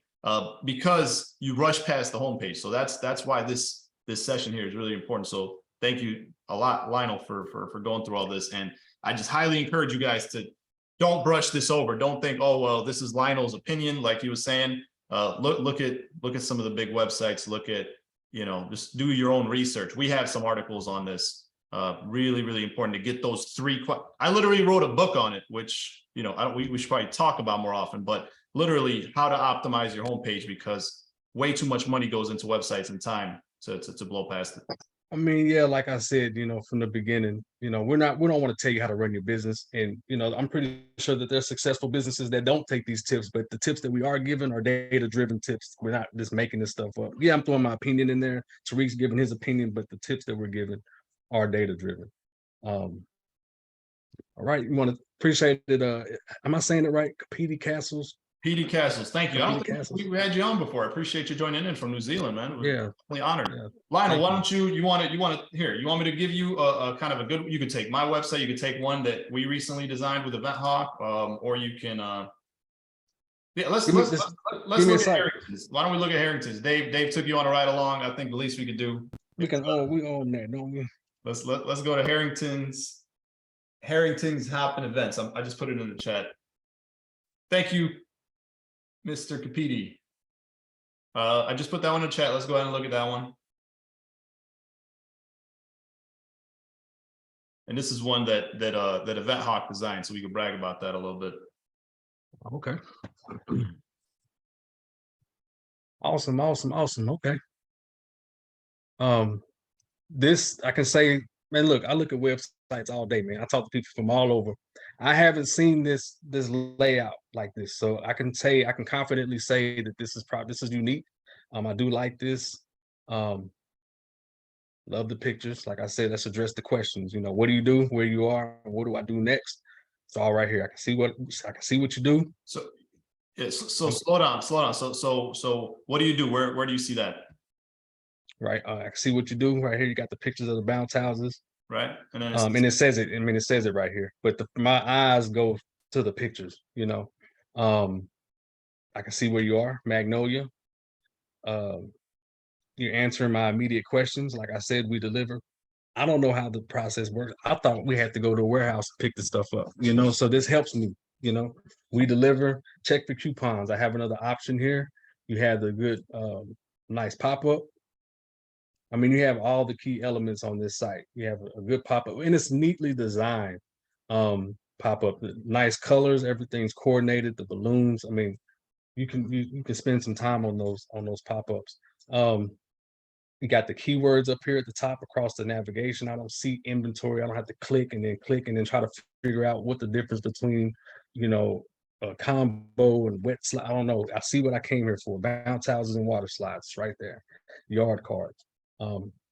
because you rush past the homepage. So that's why this session here is really important. So thank you a lot, Lionel, for going through all this. And I just highly encourage you guys to don't brush this over. Don't think, oh, well, this is Lionel's opinion, like he was saying. Look at some of the big websites. Look at, just do your own research. We have some articles on this. Really, really important to get those three. I literally wrote a book on it, which, we should probably talk about more often, but literally how to optimize your homepage, because way too much money goes into websites and time to blow past it. I mean, yeah, like I said, from the beginning, we don't want to tell you how to run your business. And, I'm pretty sure that there's successful businesses that don't take these tips, but the tips that we are giving are data-driven tips. We're not just making this stuff up. Yeah, I'm throwing my opinion in there. Tariq's giving his opinion, but the tips that we're giving are data-driven. All right. You want to appreciate it. Am I saying it right? Kapiti Castles. PD Castles, thank you. I don't think we had you on before. I appreciate you joining in from New Zealand, man. It was definitely honored. Yeah. Lionel, why don't you want me to give you a kind of a good, you could take my website, you could take one that we recently designed with Event Hawk, or you can let's look at Harrington's. Why don't we look at Harrington's? Dave took you on a ride along. I think the least we could do. We own that, don't we? Let's go to Harrington's Hop and Events. I just put it in the chat. Thank you, Mr. Kapiti. I just put that one in the chat. Let's go ahead and look at that one. And this is one that Event Hawk designed, so we can brag about that a little bit. Okay. Awesome. Okay. This I can say, man, look, I look at websites all day, man. I talk to people from all over. I haven't seen this layout like this, so I can confidently say that this is unique. I do like this. Love the pictures. Like I said, let's address the questions. What do you do, where you are, what do I do next? It's all right here. I can see what you do. So so slow down. So what do you do? Where do you see that? Right. I can see what you do right here. You got the pictures of the bounce houses. Right. And then and it says it. I mean, it says it right here. But my eyes go to the pictures. I can see where you are, Magnolia. You're answering my immediate questions. Like I said, we deliver. I don't know how the process works. I thought we had to go to a warehouse to pick the stuff up, so this helps me, we deliver, check for coupons. I have another option here. You have the good, nice pop-up. I mean, you have all the key elements on this site. You have a good pop-up and it's neatly designed. Pop-up, nice colors, everything's coordinated, the balloons. I mean, you can spend some time on those pop-ups. You got the keywords up here at the top across the navigation. I don't see inventory. I don't have to click and then try to figure out what the difference between, a combo and wet slide. I don't know. I see what I came here for. Bounce houses and water slides right there. Yard cards.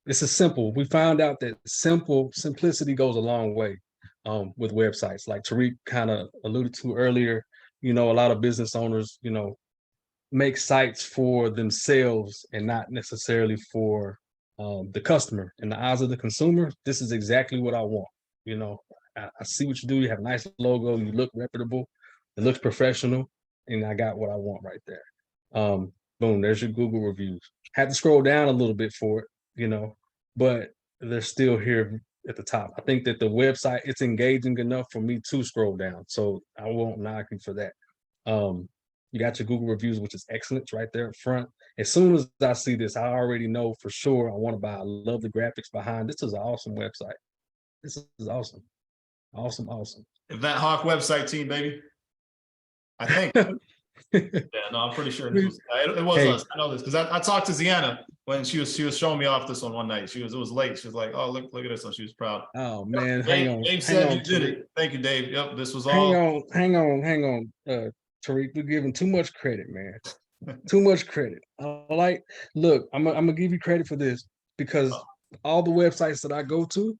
This is simple. We found out that simplicity goes a long way with websites. Like Tariq kind of alluded to earlier, a lot of business owners, make sites for themselves and not necessarily for the customer. In the eyes of the consumer, this is exactly what I want. I see what you do. You have a nice logo. You look reputable. It looks professional, and I got what I want right there. Boom, there's your Google reviews. Had to scroll down a little bit for it, but they're still here at the top. I think that the website, it's engaging enough for me to scroll down, so I won't knock you for that. You got your Google reviews, which is excellent. It's right there up front. As soon as I see this, I already know for sure I want to buy. I love the graphics behind. This is an awesome website. This is awesome. Awesome. Event Hawk website team, baby. I think. Yeah, no, I'm pretty sure it was us. I know this because I talked to Ziana when she was showing me off this one night. It was late. She was like, "Oh, look at this," and she was proud. Oh man, Dave said you did it. Thank you, Dave. Yep, this was all. Hang on. Tariq, we're giving too much credit, man. Too much credit. Look, I'm gonna give you credit for this because all the websites that I go to,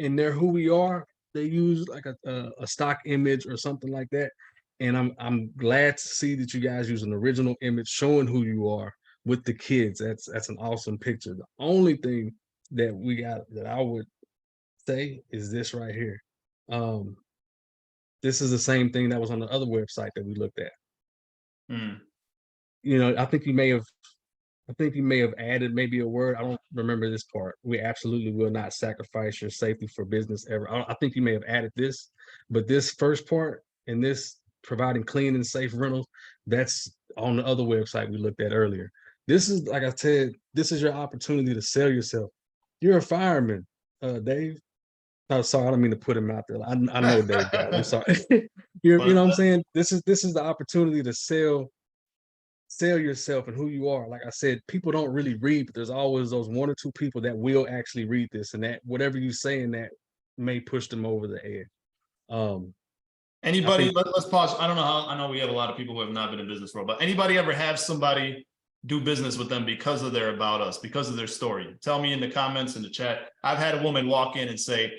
and they're who we are. They use like a stock image or something like that. And I'm glad to see that you guys use an original image showing who you are with the kids. That's an awesome picture. The only thing that we got that I would say is this right here. This is the same thing that was on the other website that we looked at. I think you may have added maybe a word. I don't remember this part. We absolutely will not sacrifice your safety for business ever. I think you may have added this, but this first part and this providing clean and safe rentals, that's on the other website we looked at earlier. This is, like I said, this is your opportunity to sell yourself. You're a fireman, Dave. Oh, sorry, I don't mean to put him out there. I know Dave got it. I'm sorry. You know what I'm saying? This is the opportunity to sell yourself and who you are. Like I said, people don't really read, but there's always those one or two people that will actually read this, and that whatever you say in that may push them over the edge. Anybody, let's pause. I don't know how, I know we have a lot of people who have not been in business for, but anybody ever have somebody do business with them because of their about us, because of their story? Tell me in the comments, in the chat. I've had a woman walk in and say,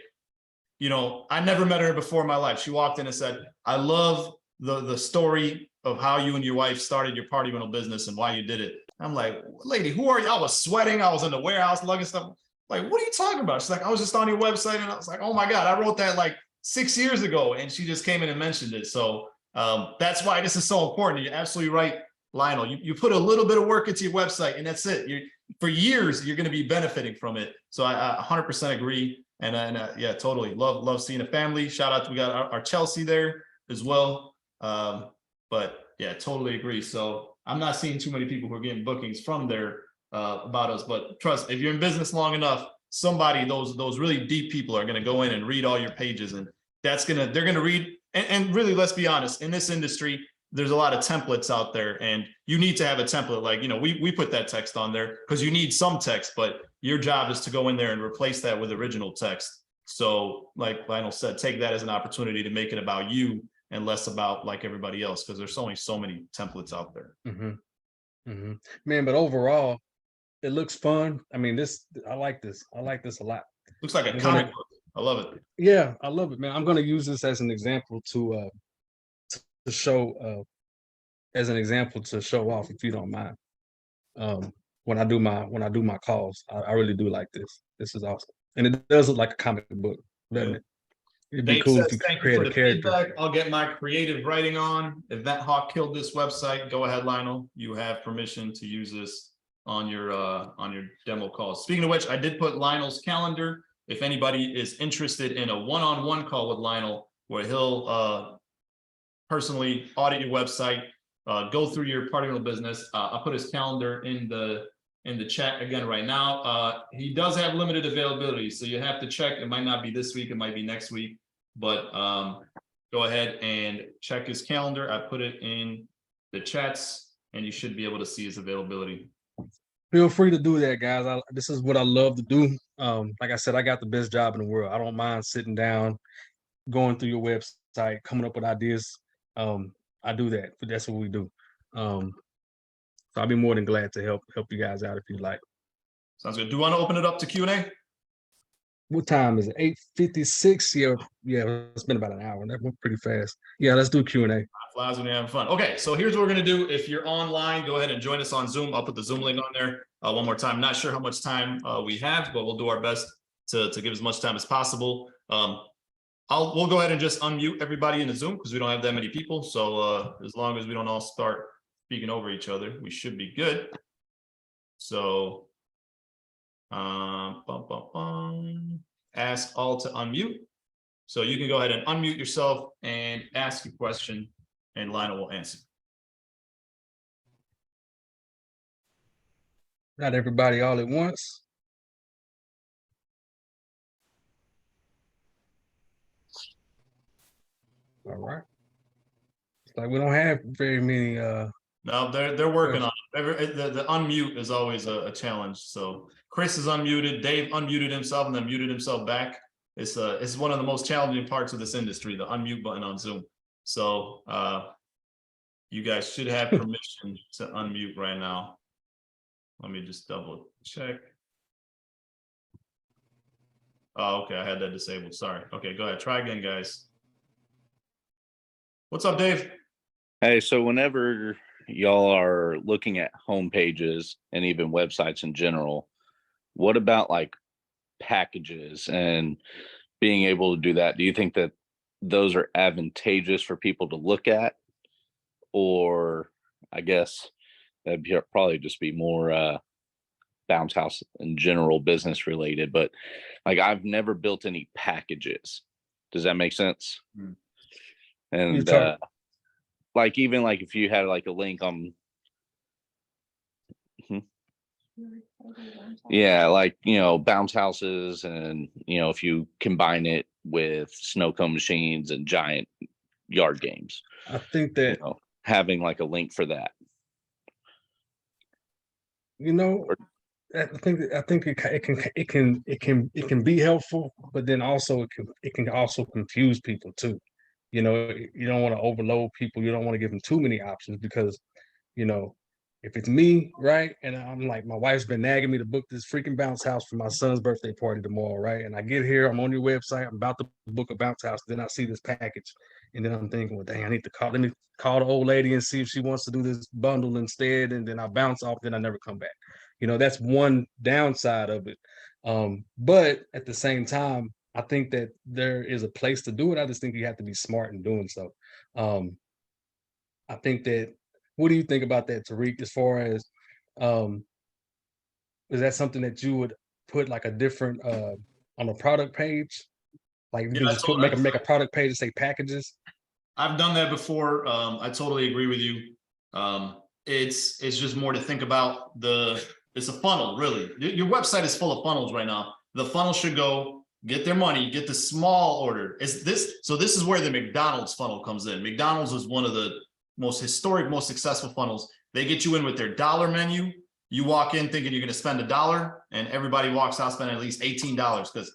I never met her before in my life. She walked in and said, "I love the story of how you and your wife started your party rental business and why you did it." I'm like, "Lady, who are you?" I was sweating. I was in the warehouse lugging stuff. Like, "What are you talking about?" She's like, "I was just on your website." And I was like, "Oh my God, I wrote that like 6 years ago." And she just came in and mentioned it. So that's why this is so important. You're absolutely right, Lionel. You put a little bit of work into your website and that's it. For years, you're going to be benefiting from it. So I 100% agree. And yeah, totally love seeing a family. Shout out to, we got our Chelsea there as well. But yeah, totally agree. So I'm not seeing too many people who are getting bookings from there about us, but trust, if you're in business long enough, somebody, those really deep people are going to go in and read all your pages, and they're going to read. And really, let's be honest, in this industry, there's a lot of templates out there, and you need to have a template. Like, we put that text on there because you need some text, but your job is to go in there and replace that with original text. So like Lionel said, take that as an opportunity to make it about you and less about like everybody else, because there's only so many templates out there. Man, but overall, it looks fun. I mean, I like this a lot. Looks like a comic book. I love it. Yeah, I love it, man. I'm going to use this as an example to show off, if you don't mind. When I do my calls, I really do like this. This is awesome, and it does look like a comic book, doesn't it? It'd be Dave cool if says, you could thank you create for a the character. feedback. I'll get my creative writing on. Event Hawk killed this website. Go ahead, Lionel. You have permission to use this on your demo calls. Speaking of which, I did put Lionel's calendar. If anybody is interested in a one-on-one call with Lionel, where he'll personally audit your website, go through your party rental business. I'll put his calendar in the chat again right now. He does have limited availability, so you have to check. It might not be this week, it might be next week, but go ahead and check his calendar. I put it in the chats, and you should be able to see his availability. Feel free to do that, guys. This is what I love to do. Like I said, I got the best job in the world. I don't mind sitting down, going through your website, coming up with ideas. I do that. That's what we do. So I'll be more than glad to help you guys out if you like. Sounds good. Do you want to open it up to Q&A? What time is it? 8:56. Yeah, it's been about an hour. That went pretty fast. Yeah, let's do Q&A. Flies when you're having fun. Okay, so here's what we're gonna do. If you're online, go ahead and join us on Zoom. I'll put the Zoom link on there one more time. Not sure how much time we have, but we'll do our best to give as much time as possible. We'll go ahead and just unmute everybody in the Zoom because we don't have that many people. So as long as we don't all start speaking over each other, we should be good. So ask all to unmute. So you can go ahead and unmute yourself and ask your question, and Lionel will answer. Not everybody all at once. All right. It's like we don't have very many. No, they're working on it. The unmute is always a challenge. So Chris is unmuted. Dave unmuted himself and then muted himself back. It's one of the most challenging parts of this industry, the unmute button on Zoom. So you guys should have permission to unmute right now. Let me just double check. Oh, okay, I had that disabled. Sorry. Okay, go ahead. Try again, guys. What's up, Dave? Hey, so whenever y'all are looking at home pages and even websites in general, what about like packages and being able to do that? Do you think that those are advantageous for people to look at? Or I guess that'd probably just be more bounce house in general business related, but like I've never built any packages. Does that make sense? Hmm. And like even like if you had like a link on yeah, like bounce houses, and if you combine it with snow cone machines and giant yard games, I think that having like a link for that. I think it can be helpful, but then also it can also confuse people too. You don't want to overload people. You don't want to give them too many options because, if it's me, right, and I'm like, my wife's been nagging me to book this freaking bounce house for my son's birthday party tomorrow, right? And I get here, I'm on your website, I'm about to book a bounce house, then I see this package, and then I'm thinking, well, dang, I need to let me call the old lady and see if she wants to do this bundle instead, and then I bounce off, then I never come back. That's one downside of it. But at the same time, I think that there is a place to do it. I just think you have to be smart in doing so. I think that, what do you think about that, Tariq, as far as, is that something that you would put like a different, on a product page? Like you can just make a product page and say packages? I've done that before. I totally agree with you. It's just more to think about it's a funnel, really. Your website is full of funnels right now. The funnel should go get their money, get the small order. So this is where the McDonald's funnel comes in. McDonald's is one of the most historic, most successful funnels. They get you in with their dollar menu. You walk in thinking you're going to spend $1, and everybody walks out spending at least $18 because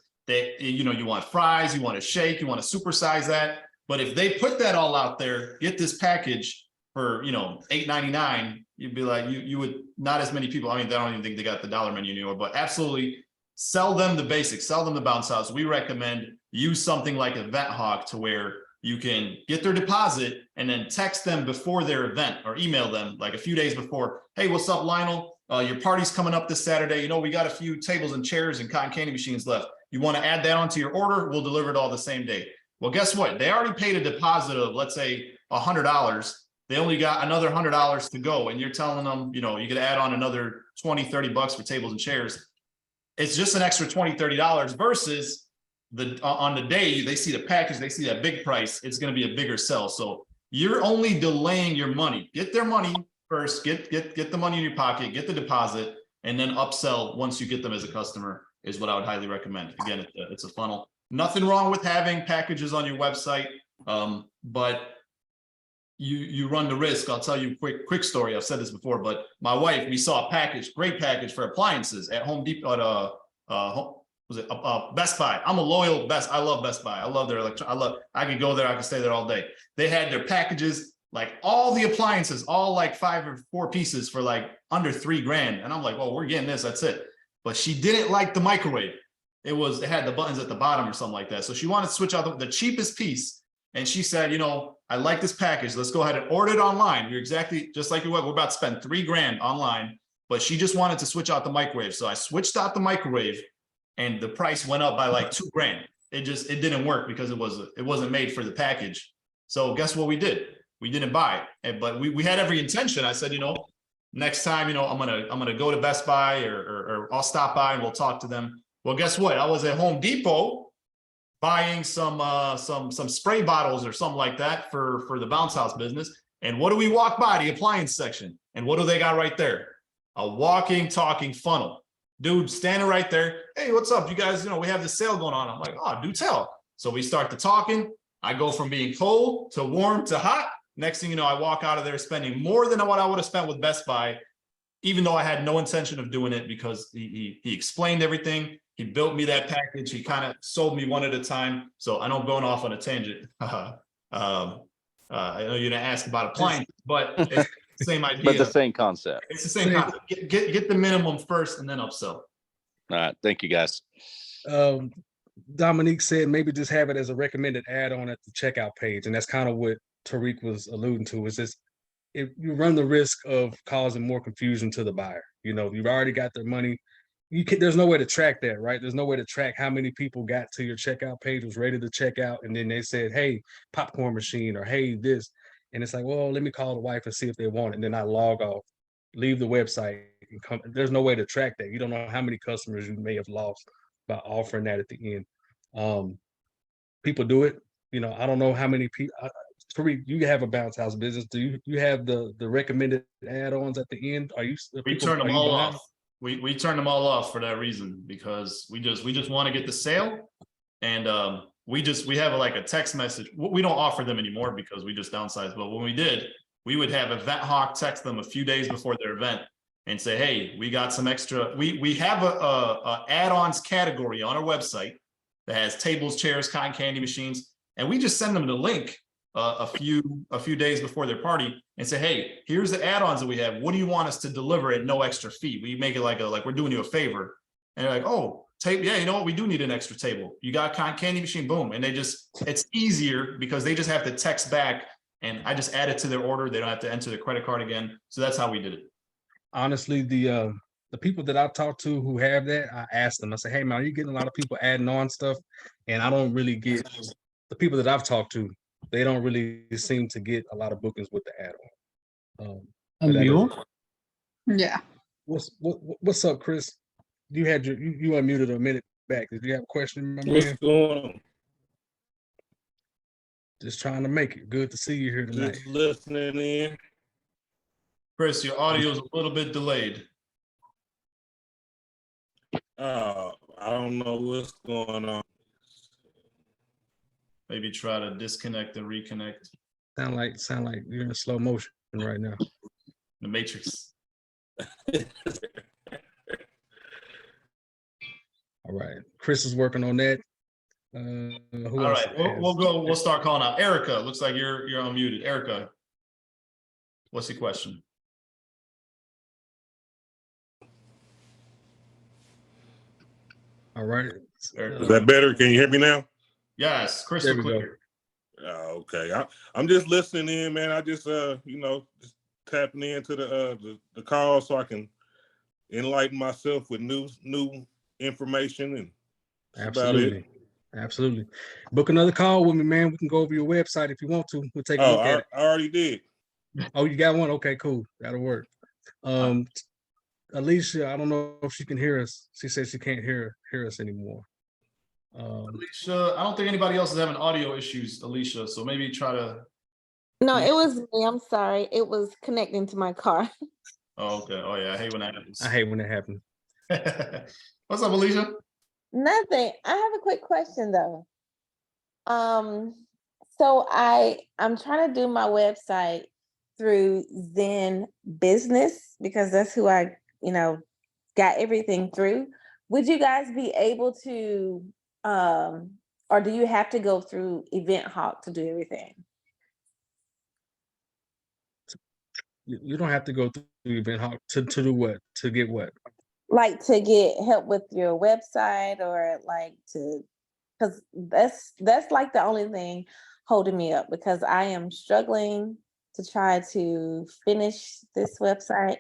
you want fries, you want a shake, you want to supersize that. But if they put that all out there, get this package for $8.99, you'd be like, you would, not as many people. I mean, I don't even think they got the dollar menu anymore, but absolutely sell them the basics, sell them the bounce house. We recommend use something like Event Hawk to where you can get their deposit and then text them before their event or email them like a few days before. Hey, what's up, Lionel? Your party's coming up this Saturday. We got a few tables and chairs and cotton candy machines left. You want to add that onto your order? We'll deliver it all the same day. Well, guess what? They already paid a deposit of, let's say, $100. They only got another $100 to go. And you're telling them, you know, you could add on another 20, 30 bucks for tables and chairs. It's just an extra 20, $30 versus on the day they see the package, they see that big price, it's going to be a bigger sell. So you're only delaying your money. Get their money first, get the money in your pocket, get the deposit, and then upsell once you get them as a customer is what I would highly recommend. Again, it's a funnel. Nothing wrong with having packages on your website, but you run the risk. I'll tell you a quick story. I've said this before, but my wife, we saw a package, great package for appliances at Home Depot at Best Buy. I'm a loyal I love Best Buy. I love their I could go there, I could stay there all day. They had their packages, like all the appliances, all like 5 or 4 pieces for like under $3,000. And I'm like, well, we're getting this, that's it. But she didn't like the microwave. It had the buttons at the bottom or something like that. So she wanted to switch out the cheapest piece. And she said, you know, I like this package. Let's go ahead and order it online. You're exactly just like we're about to spend $3,000 online, but she just wanted to switch out the microwave. So I switched out the microwave and the price went up by like $2,000. It didn't work because it wasn't made for the package. So guess what we did? We didn't buy it, but we had every intention. I said, you know, next time, you know, I'm gonna go to Best Buy or I'll stop by and we'll talk to them. Well, guess what? I was at Home Depot buying some spray bottles or something like that for the bounce house business. And what do we walk by? The appliance section. And what do they got right there? A walking, talking funnel. Dude standing right there. Hey, what's up? You guys, you know, we have this sale going on. I'm like, oh, do tell. So we start to talking. I go from being cold to warm to hot. Next thing you know, I walk out of there spending more than what I would have spent with Best Buy, even though I had no intention of doing it because he explained everything. He built me that package. He kind of sold me one at a time. So I know I'm going off on a tangent. I know you didn't ask about appliances, but it's the same idea. But the same concept. It's the same concept. Get the minimum first and then upsell. All right. Thank you, guys. Dominique said maybe just have it as a recommended add-on at the checkout page. And that's kind of what Tariq was alluding to, is this, if you run the risk of causing more confusion to the buyer. You know, you've already got their money. There's no way to track that, right? There's no way to track how many people got to your checkout page, was ready to check out, and then they said, hey, popcorn machine, or hey, this. And it's like, well, let me call the wife and see if they want it. And then I log off, leave the website, and come. There's no way to track that. You don't know how many customers you may have lost by offering that at the end. People do it. You know, I don't know how many people. Tariq, you have a bounce house business. Do you have the recommended add-ons at the end? We turn them all off. We turn them all off for that reason, because we just want to get the sale, and we have like a text message. We don't offer them anymore because we just downsized. But when we did, we would have Event Hawk text them a few days before their event and say, hey, we got some extra. We have a add-ons category on our website that has tables, chairs, cotton candy machines, and we just send them the link a few days before their party and say, hey, here's the add-ons that we have. What do you want us to deliver at no extra fee? We make it like we're doing you a favor. And they're like, oh, yeah, you know what? We do need an extra table. You got cotton candy machine, boom. And it's easier because they just have to text back, and I just add it to their order. They don't have to enter their credit card again. So that's how we did it. Honestly, the people that I've talked to who have that, I asked them, I said, hey man, are you getting a lot of people adding on stuff? And I don't really get the people that I've talked to. They don't really seem to get a lot of bookings with the add-on. Yeah. What's up, Chris? You unmuted a minute back. Did you have a question, my What's man? going on? Just trying to make it. Good to see you here tonight. Just listening in. Chris, your audio is a little bit delayed. I don't know what's going on. Maybe try to disconnect and reconnect. Sound like you're in slow motion right now. The Matrix. All right, Chris is working on that. All right, we'll start calling out Erica. Looks like you're unmuted. Erica, what's your question? All right. Is that better? Can you hear me now? Yes, crystal There we go. clear. Okay. I'm just listening in, man. I just just tapping into the call so I can enlighten myself with new information, and that's about it. Absolutely. Book another call with me, man. We can go over your website if you want to. We'll take a Oh, look at it. I already did. Oh, you got one? Okay, cool. That'll work. Alicia, I don't know if she can hear us. She said she can't hear us anymore. Alicia, I don't think anybody else is having audio issues, Alicia. So maybe try to. No, it was me. I'm sorry. It was connecting to my car. Oh, okay. Oh yeah, I hate when that happens. I hate when that happens. What's up, Alicia? Nothing. I have a quick question though. So I'm trying to do my website through Zen Business because that's who I, got everything through. Would you guys be able to, or do you have to go through Event Hawk to do everything? You don't have to go through Event Hawk to do what? To get what? Like to get help with your website or like because that's like the only thing holding me up because I am struggling to try to finish this website.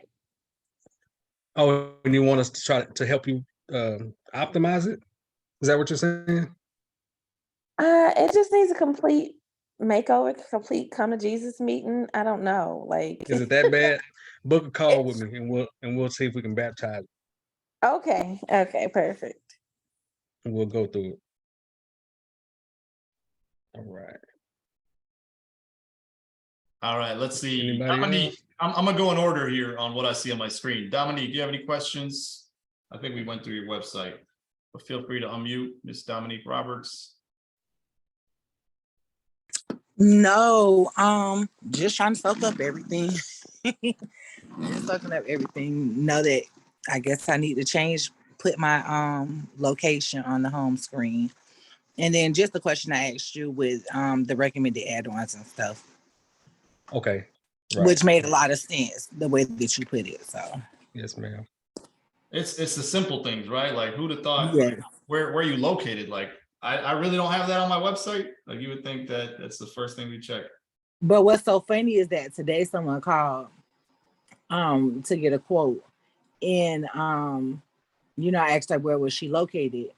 Oh, and you want us to try to help you optimize it? Is that what you're saying? It just needs a complete makeover, complete come to Jesus meeting. I don't know. Like Is it that bad? Book a call with me and we'll see if we can baptize it. Okay, perfect. And we'll go through it. All right. All right, let's see. Anybody Dominique, else? I'm gonna go in order here on what I see on my screen. Dominique, do you have any questions? I think we went through your website, but feel free to unmute Miss Dominique Roberts. No, just trying to soak up everything. Just soaking up everything. Know that I guess I need to put my location on the home screen. And then just the question I asked you with the recommended add-ons and stuff. Okay. Right. Which made a lot of sense the way that you put it. So yes, ma'am. It's the simple things, right? Like who'd have thought yeah. where are you located? Like I really don't have that on my website. Like you would think that that's the first thing we check. But what's so funny is that today someone called to get a quote. And I asked her where was she located.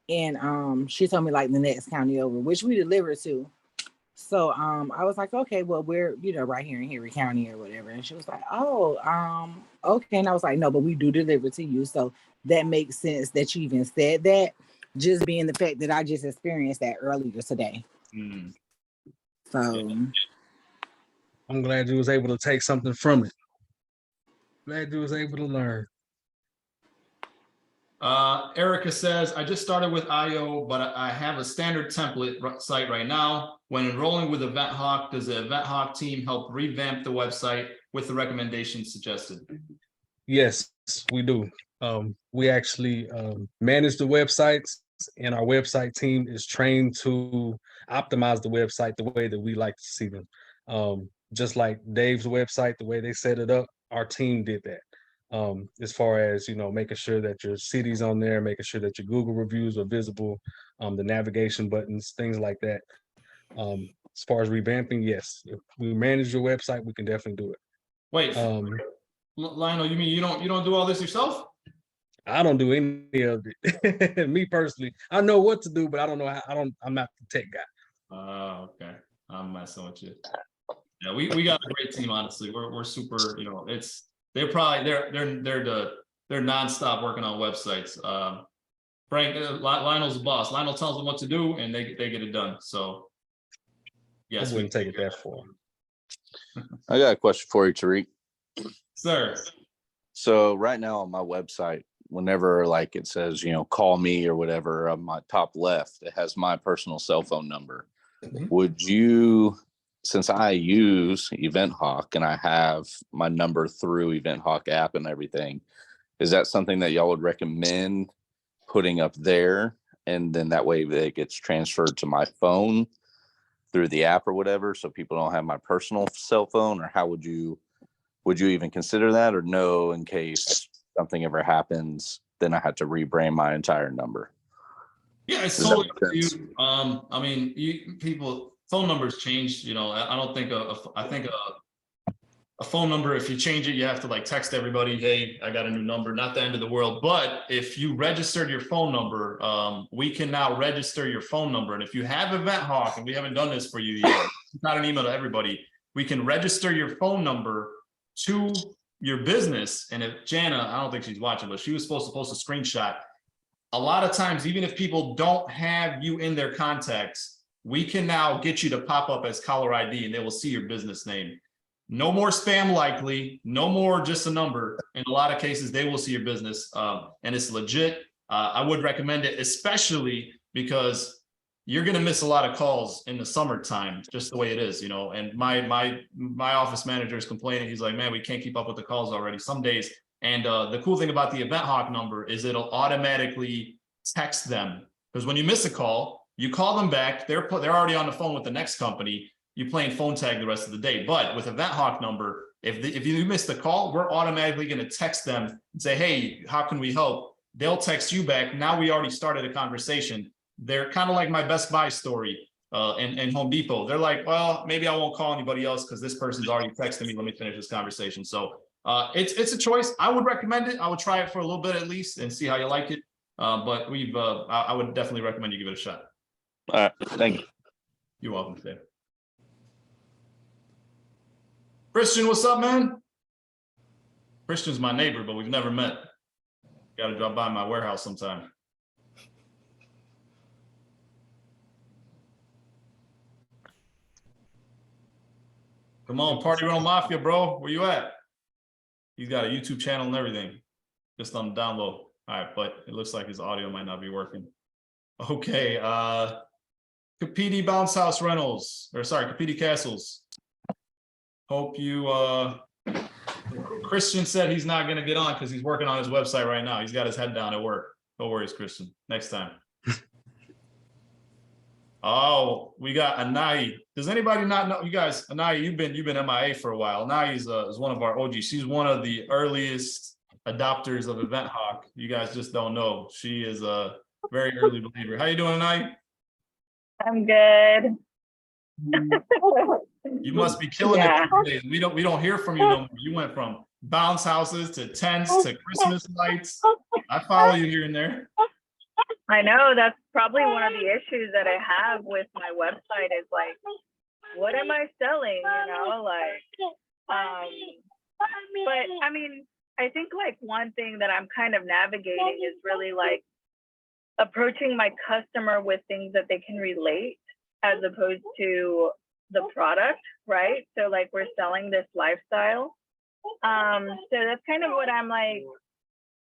And she told me like the next county over, which we delivered to. So I was like, okay, well, we're right here in Henry County or whatever. And she was like, oh, okay. And I was like, no, but we do deliver to you. So that makes sense that you even said that, just being the fact that I just experienced that earlier today. So Yeah. I'm glad you was able to take something from it. Glad you was able to learn. Erica says, I just started with IO, but I have a standard template site right now. When enrolling with Event Hawk, does the Event Hawk team help revamp the website with the recommendations suggested? Yes, we do. We actually manage the websites, and our website team is trained to optimize the website the way that we like to see them. Just like Dave's website, the way they set it up, our team did that. As far as making sure that your city's on there, making sure that your Google reviews are visible, the navigation buttons, things like that. As far as revamping, yes, if we manage your website, we can definitely do it. Wait, Lionel, you mean you don't do all this yourself? I don't do any of it. Me personally, I know what to do, but I don't know how. I'm not the tech guy. Okay, I'm messing with you. Yeah, we got a great team. Honestly, we're super. They're nonstop working on websites. Frank, Lionel's the boss. Lionel tells them what to do, and they get it done. So yes, I wouldn't take it that far. I got a question for you, Tariq. Sir. So right now on my website, whenever like it says, call me or whatever, on my top left, it has my personal cell phone number. Mm-hmm. Would you, since I use Event Hawk and I have my number through Event Hawk app and everything, is that something that y'all would recommend putting up there? And then that way it gets transferred to my phone through the app or whatever, so people don't have my personal cell phone? Or how would you even consider that, or no, in case something ever happens, then I had to rebrand my entire number? Yeah, it's totally up to you. I mean, people phone numbers change. I don't think I think a phone number, if you change it, you have to like text everybody, hey, I got a new number, not the end of the world. But if you registered your phone number, we can now register your phone number. And if you have Event Hawk, and we haven't done this for you yet, it's not an email to everybody, we can register your phone number to your business. And if Jana, I don't think she's watching, but she was supposed to post a screenshot. A lot of times, even if people don't have you in their contacts, we can now get you to pop up as caller ID and they will see your business name. No more spam likely, no more just a number. In a lot of cases, they will see your business and it's legit. I would recommend it, especially because you're gonna miss a lot of calls in the summertime, just the way it is, you know. And my office manager is complaining. He's like, man, we can't keep up with the calls already some days. And the cool thing about the Event Hawk number is it'll automatically text them. Because when you miss a call, you call them back, they're already on the phone with the next company. You playing phone tag the rest of the day. But with Event Hawk number, if you miss the call, we're automatically going to text them and say, hey, how can we help? They'll text you back. Now we already started a conversation. They're kind of like my Best Buy story and Home Depot. They're like, well, maybe I won't call anybody else because this person's already texting me. Let me finish this conversation. So it's a choice. I would recommend it. I would try it for a little bit at least and see how you like it. But I would definitely recommend you give it a shot. Thank you. You're welcome, Dave. Christian, what's up, man? Christian's my neighbor, but we've never met. Got to drop by my warehouse sometime. Come on, Party Rental Mafia, bro. Where you at? He's got a YouTube channel and everything, just on the down low. All right, but it looks like his audio might not be working. Okay, Kapiti Bounce House Rentals, or sorry, Kapiti Castles. Hope you, Christian said he's not gonna get on because he's working on his website right now. He's got his head down at work. No worries, Christian, next time. Oh, we got Anai. Does anybody not know, you guys, Anai, you've been MIA for a while. Anai is one of our OGs. She's one of the earliest adopters of Event Hawk. You guys just don't know. She is a very early believer. How you doing, Anai? I'm good. You must be killing it these days. We don't hear from you no more. You went from bounce houses to tents to Christmas lights. I follow you here and there. I know that's probably one of the issues that I have with my website is like, what am I selling? You know, like, but I mean, I think like one thing that I'm kind of navigating is really like approaching my customer with things that they can relate as opposed to the product, right? So like we're selling this lifestyle. So that's kind of what I'm like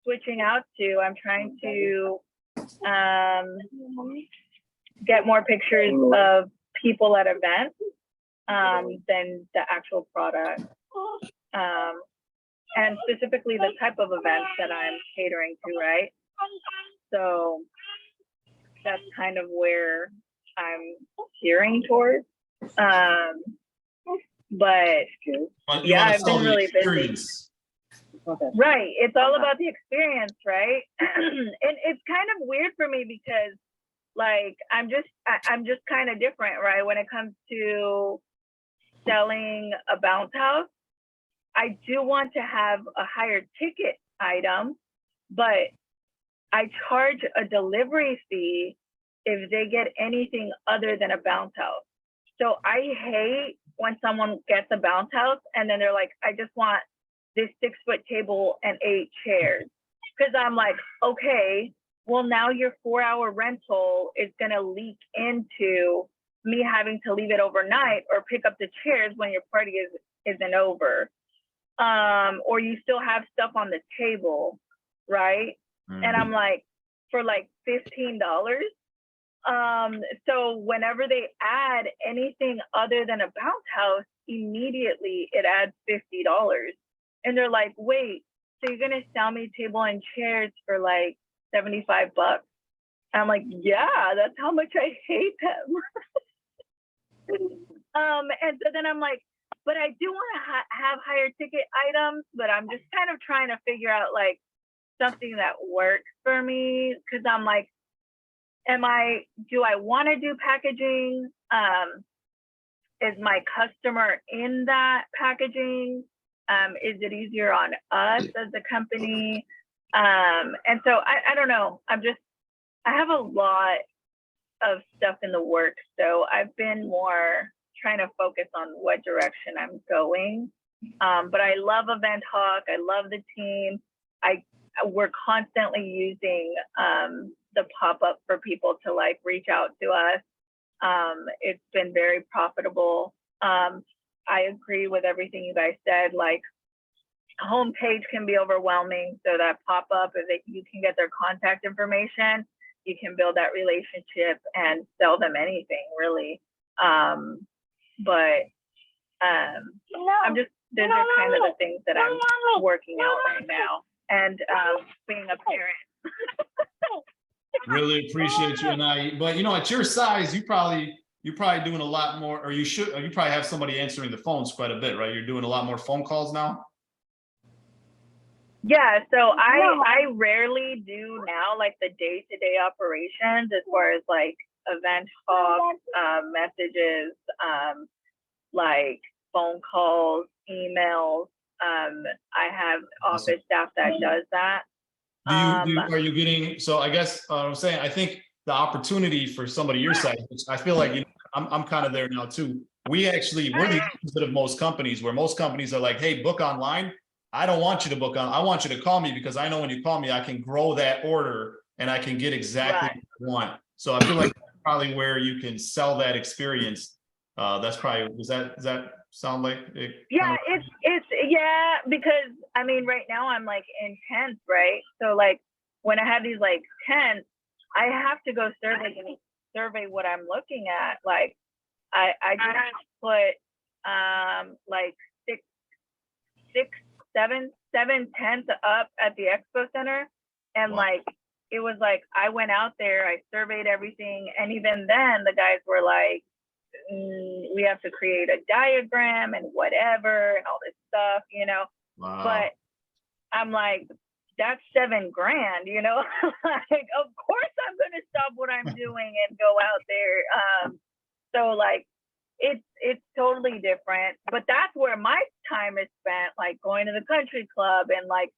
switching out to. I'm trying to get more pictures of people at events than the actual product. And specifically the type of events that I'm catering to, right? So that's kind of where I'm steering towards. But yeah, I've been really busy. Right, it's all about the experience, right? And it's kind of weird for me because like I'm just kind of different, right? When it comes to selling a bounce house, I do want to have a higher ticket item, but I charge a delivery fee if they get anything other than a bounce house. So I hate when someone gets a bounce house and then they're like, I just want this 6-foot table and 8 chairs. Because I'm like, okay, well now your 4-hour rental is gonna leak into me having to leave it overnight or pick up the chairs when your party isn't over. Or you still have stuff on the table, right? Mm-hmm. And I'm like, for like $15. So whenever they add anything other than a bounce house, immediately it adds $50. And they're like, wait, so you're gonna sell me table and chairs for like $75? And I'm like, yeah, that's how much I hate them. And so then I'm like, but I do want to have higher ticket items, but I'm just kind of trying to figure out like something that works for me. Cause I'm like, do I want to do packaging? Is my customer in that packaging? Is it easier on us as a company? And so I don't know. I have a lot of stuff in the works. So I've been more trying to focus on what direction I'm going. But I love Event Hawk. I love the team. We're constantly using the pop-up for people to like reach out to us. It's been very profitable. I agree with everything you guys said. Like, homepage can be overwhelming. So that pop-up, you can get their contact information, you can build that relationship and sell them anything, really. But those are kind of the things that I'm working out right now. And being a parent. Really appreciate you and I, but you know, at your size, you're probably doing a lot more, or you probably have somebody answering the phones quite a bit, right? You're doing a lot more phone calls now. Yeah, so I rarely do now like the day-to-day operations as far as like Event Hawk messages, like phone calls, emails. I have office staff that does that. Are you getting, so I guess I'm saying, I think the opportunity for somebody your size, which I feel like, you know, I'm kind of there now too. We're the opposite of most companies, where most companies are like, hey, book online. I don't want you to book on, I want you to call me, because I know when you call me, I can grow that order and I can get exactly what I want. So I feel like that's probably where you can sell that experience. That's probably, does that sound like it? Yeah, it's yeah, because I mean, right now I'm like intense, right? So like when I have these like tents, I have to go survey what I'm looking at. Like I just put like seven tents up at the expo center, and wow. Like it was like I went out there, I surveyed everything, and even then the guys were like, we have to create a diagram and whatever and all this stuff, you know. Wow. But I'm like, that's $7,000, you know. Like, of course I'm gonna stop what I'm doing and go out there. So like it's totally different, but that's where my time is spent, like going to the country club and like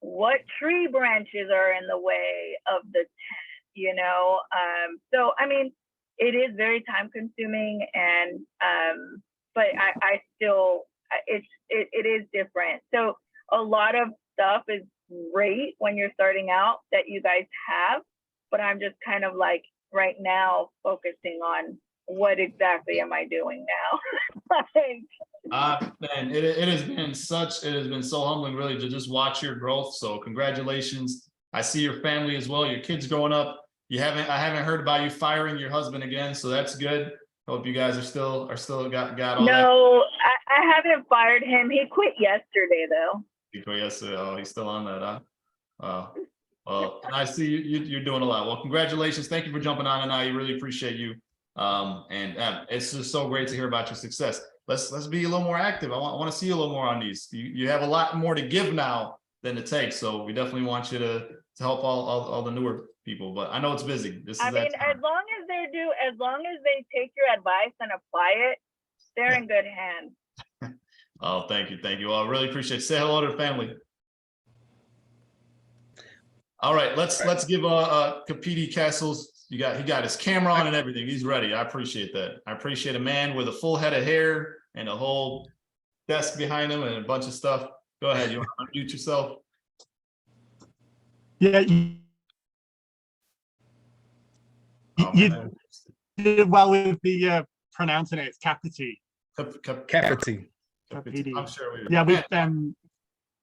what tree branches are in the way of the tent, you know. So I mean, it is very time consuming, and but I still, it is different. So a lot of stuff is great when you're starting out that you guys have, but I'm just kind of like right now focusing on what exactly am I doing now. Like, man, it has been so humbling, really, to just watch your growth. So congratulations. I see your family as well, your kids growing up. I haven't heard about you firing your husband again, so that's good. Hope you guys are still got all that. No, I haven't fired him. He quit yesterday though. He quit yesterday. Oh, he's still on that, huh? Well, I see you're doing a lot. Well, congratulations. Thank you for jumping on, and I really appreciate you. And it's just so great to hear about your success. Let's be a little more active. I want to see you a little more on these. You have a lot more to give now than to take, so we definitely want you to help all the newer people. But I know it's busy. I mean, as long as they take your advice and apply it, they're in good hands. Oh, thank you. I really appreciate it. Say hello to the family. All right, let's give Kapiti Castles. He got his camera on and everything. He's ready. I appreciate that. I appreciate a man with a full head of hair and a whole desk behind him and a bunch of stuff. Go ahead. You want to unmute yourself? Yeah, you did well with the pronouncing it. It's Kapiti. Kapiti. I'm sure we. Yeah, with darn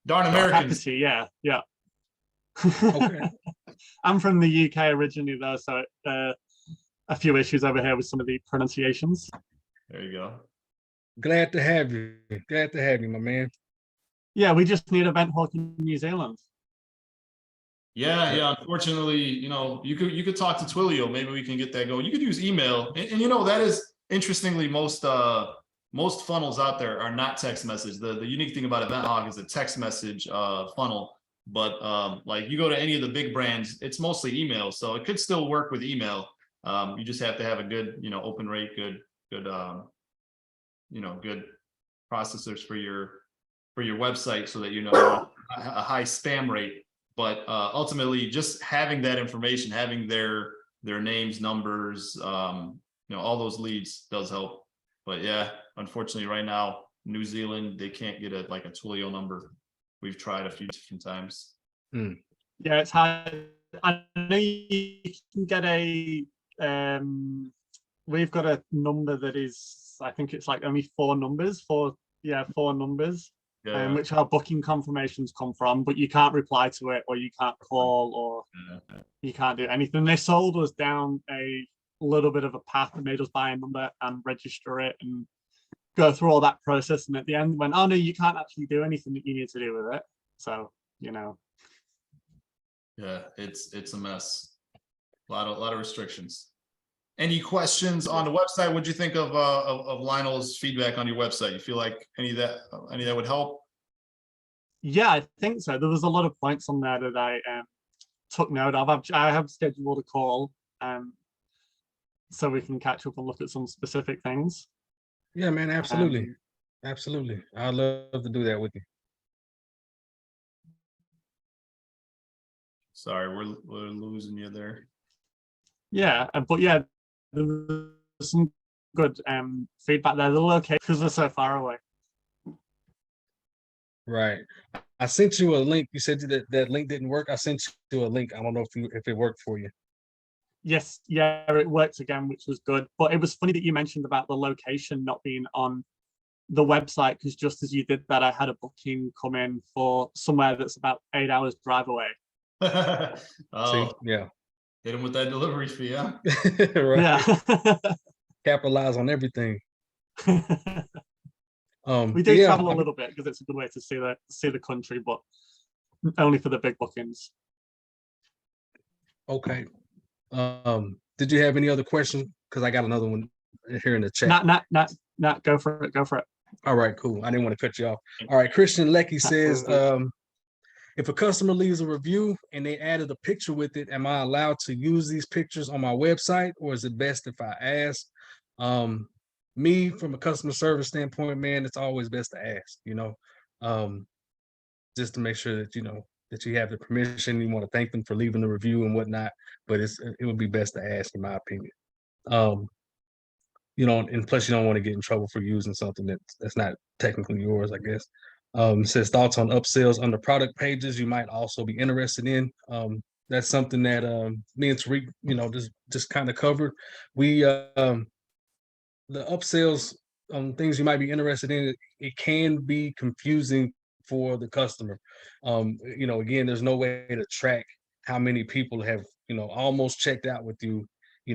Americans. Kapiti, yeah. Okay. I'm from the UK originally, though, so a few issues over here with some of the pronunciations. There you go. Glad to have you. Glad to have you, my man. Yeah, we just need Event Hawk in New Zealand. Yeah. Unfortunately, you know, you could talk to Twilio. Maybe we can get that going. You could use email, and you know, that is interestingly most funnels out there are not text message. The unique thing about Event Hawk is a text message funnel. But like you go to any of the big brands, it's mostly email, so it could still work with email. You just have to have a good, you know, open rate, good, you know, good processors for your for your website so that you know a high spam rate. But ultimately, just having that information, having their names, numbers, all those leads does help. But yeah, unfortunately, right now, New Zealand, they can't get a Twilio number. We've tried a few different times. Yeah, it's hard. I know you can get we've got a number that is, I think it's like only 4 numbers, 4 numbers, Yeah. which our booking confirmations come from, but you can't reply to it, or you can't call, or you can't do anything. They sold us down a little bit of a path and made us buy a number and register it and go through all that process. And at the end went, oh no, you can't actually do anything that you need to do with it. So, Yeah, it's a mess. A lot of restrictions. Any questions on the website? What'd you think of Lionel's feedback on your website? You feel like any of that would help? Yeah, I think so. There was a lot of points on there that I took note of. I have scheduled a call so we can catch up and look at some specific things. Yeah, man, absolutely. Absolutely. I'd love to do that with you. Sorry, we're losing you there. Yeah, but yeah, there was some good feedback there. The location, because they're so far away. Right. I sent you a link. You said that link didn't work. I sent you a link. I don't know if it worked for you. Yes, yeah, it worked again, which was good. But it was funny that you mentioned about the location not being on the website, because just as you did that, I had a booking come in for somewhere that's about 8 hours drive away. See, yeah. Hit him with that delivery fee, yeah. Right. Yeah. Capitalize on everything. We do travel a little bit because it's a good way to see the country, but only for the big bookings. Okay. Did you have any other questions? Because I got another one here in the chat. Not. Go for it. Go for it. All right, cool. I didn't want to cut you off. All right, Christian Lecky says, if a customer leaves a review and they added a picture with it, am I allowed to use these pictures on my website, or is it best if I ask? Me, from a customer service standpoint, man, it's always best to ask, just to make sure that, that you have the permission. You want to thank them for leaving the review and whatnot, but it would be best to ask, in my opinion. And plus you don't want to get in trouble for using something that's not technically yours, I guess. It says thoughts on upsells under product pages you might also be interested in. That's something that me and Tariq, just kind of covered. We the upsells things you might be interested in, it can be confusing for the customer. Again, there's no way to track how many people have, almost checked out with you. They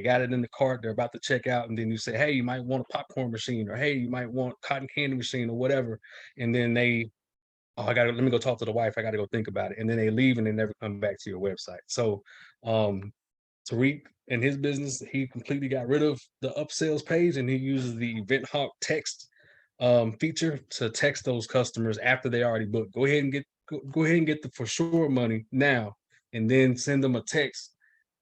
got it in the cart, they're about to check out, and then you say, hey, you might want a popcorn machine, or hey, you might want cotton candy machine, or whatever. And then let me go talk to the wife, I gotta go think about it. And then they leave and they never come back to your website. So Tariq, in his business, he completely got rid of the upsells page, and he uses the Event Hawk text feature to text those customers after they already booked. Go ahead and get the for sure money now, and then send them a text,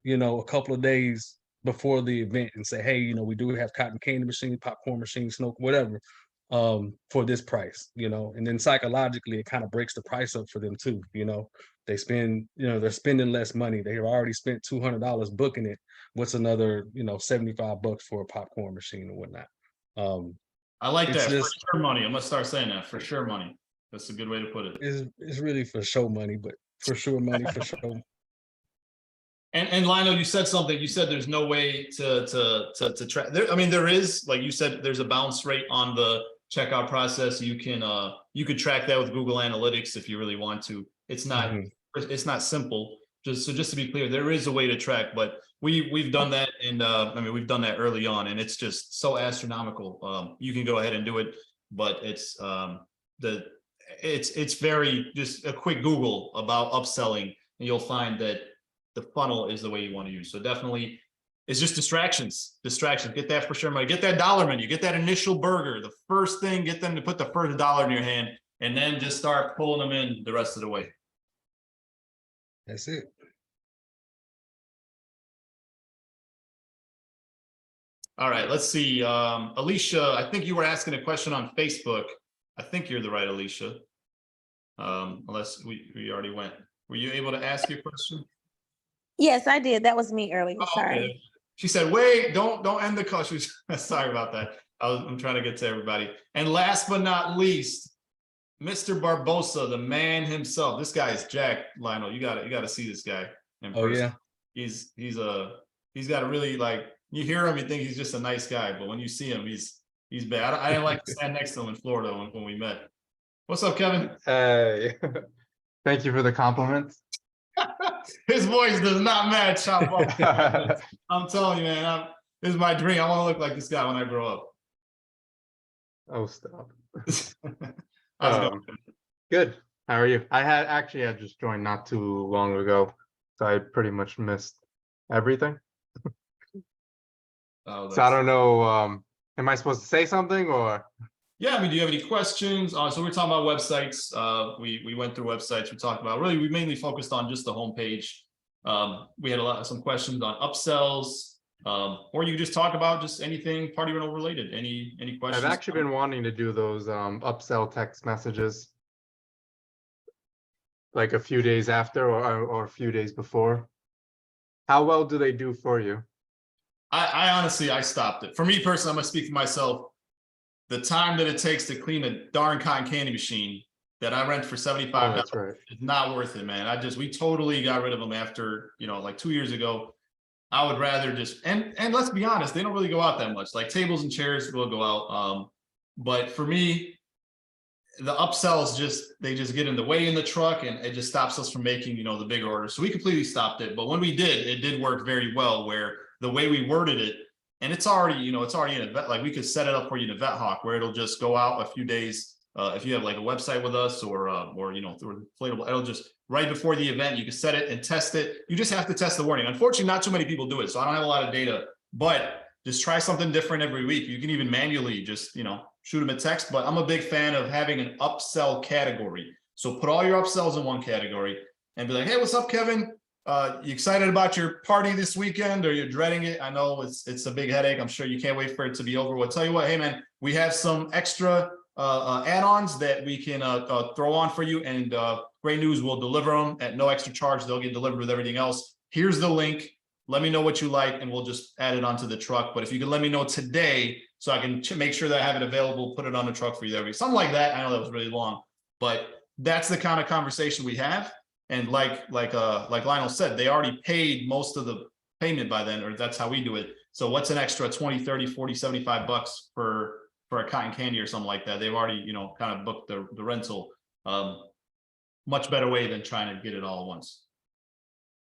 a couple of days before the event, and say, hey, we do have cotton candy machine, popcorn machine, snow, whatever, for this price, and then psychologically it kind of breaks the price up for them too. They spend, they're spending less money. They've already spent $200 booking it. What's another, $75 for a popcorn machine or whatnot? I like that. For sure money. I'm gonna start saying that. For sure money. That's a good way to put it. It's really for show money, but for sure money for show. And Lionel, you said something. You said there's no way to track. There is, like you said, there's a bounce rate on the checkout process. You could track that with Google Analytics if you really want to. It's not it's not simple. Just to be clear, there is a way to track, but we've done that, and we've done that early on, and it's just so astronomical. You can go ahead and do it, but it's very, just a quick Google about upselling, and you'll find that the funnel is the way you want to use. So definitely, it's just distractions. Get that for sure money. Get that dollar menu. Get that initial burger. The first thing, get them to put the first dollar in your hand, and then just start pulling them in the rest of the way. That's it. All right, let's see. Alicia, I think you were asking a question on Facebook. I think you're the right Alicia. Unless we already went. Were you able to ask your question? Yes, I did. That was me earlier. Oh, Sorry. okay. She said, wait, don't end the call. Sorry about that. I'm trying to get to everybody. And last but not least, Mr. Barbosa, the man himself. This guy is Jack, Lionel. You gotta see this guy in person. Yeah. He's got a really, like, you hear him, you think he's just a nice guy, but when you see him, he's bad. I didn't like to stand next to him in Florida when we met. What's up, Kevin? Hey, thank you for the compliment. His voice does not match. I'm telling you, man. This is my dream. I want to look like this guy when I grow up. Oh, stop. How's it going? Good. How are you? I just joined not too long ago, so I pretty much missed everything. So I don't know. Am I supposed to say something or? Yeah, I mean, do you have any questions? So we're talking about websites. We went through websites. We talked about, really, we mainly focused on just the homepage. We had some questions on upsells, or you just talk about just anything party rental related. Any questions? I've actually been wanting to do those upsell text messages, like a few days after or a few days before. How well do they do for you? I honestly, I stopped it. For me personally, I'm gonna speak for myself. The time that it takes to clean a darn cotton candy machine that I rent for $75 that's right. is not worth it, man. We totally got rid of them after, like 2 years ago. I would rather just, and let's be honest, they don't really go out that much. Like tables and chairs will go out. But for me, the upsells they just get in the way in the truck, and it just stops us from making, the big orders. So we completely stopped it. But when we did, it did work very well, where the way we worded it, and it's already in a vet, like we could set it up for you in a vet hawk where it'll just go out a few days. If you have like a website with us or through inflatable, it'll just right before the event, you can set it and test it. You just have to test the wording. Unfortunately, not too many people do it. So I don't have a lot of data, but just try something different every week. You can even manually just, shoot them a text, but I'm a big fan of having an upsell category. So put all your upsells in one category and be like, hey, what's up, Kevin? You excited about your party this weekend, or you're dreading it? I know it's a big headache. I'm sure you can't wait for it to be over. We'll tell you what, hey man, we have some extra add-ons that we can throw on for you, and great news, we'll deliver them at no extra charge. They'll get delivered with everything else. Here's the link. Let me know what you like, and we'll just add it onto the truck. But if you could let me know today, so I can make sure that I have it available, put it on the truck for you every something like that. I know that was really long, but that's the kind of conversation we have. And like Lionel said, they already paid most of the payment by then, or that's how we do it. So what's an extra 20, 30, 40, 75 bucks for a cotton candy or something like that? They've already, kind of booked the rental. Much better way than trying to get it all at once.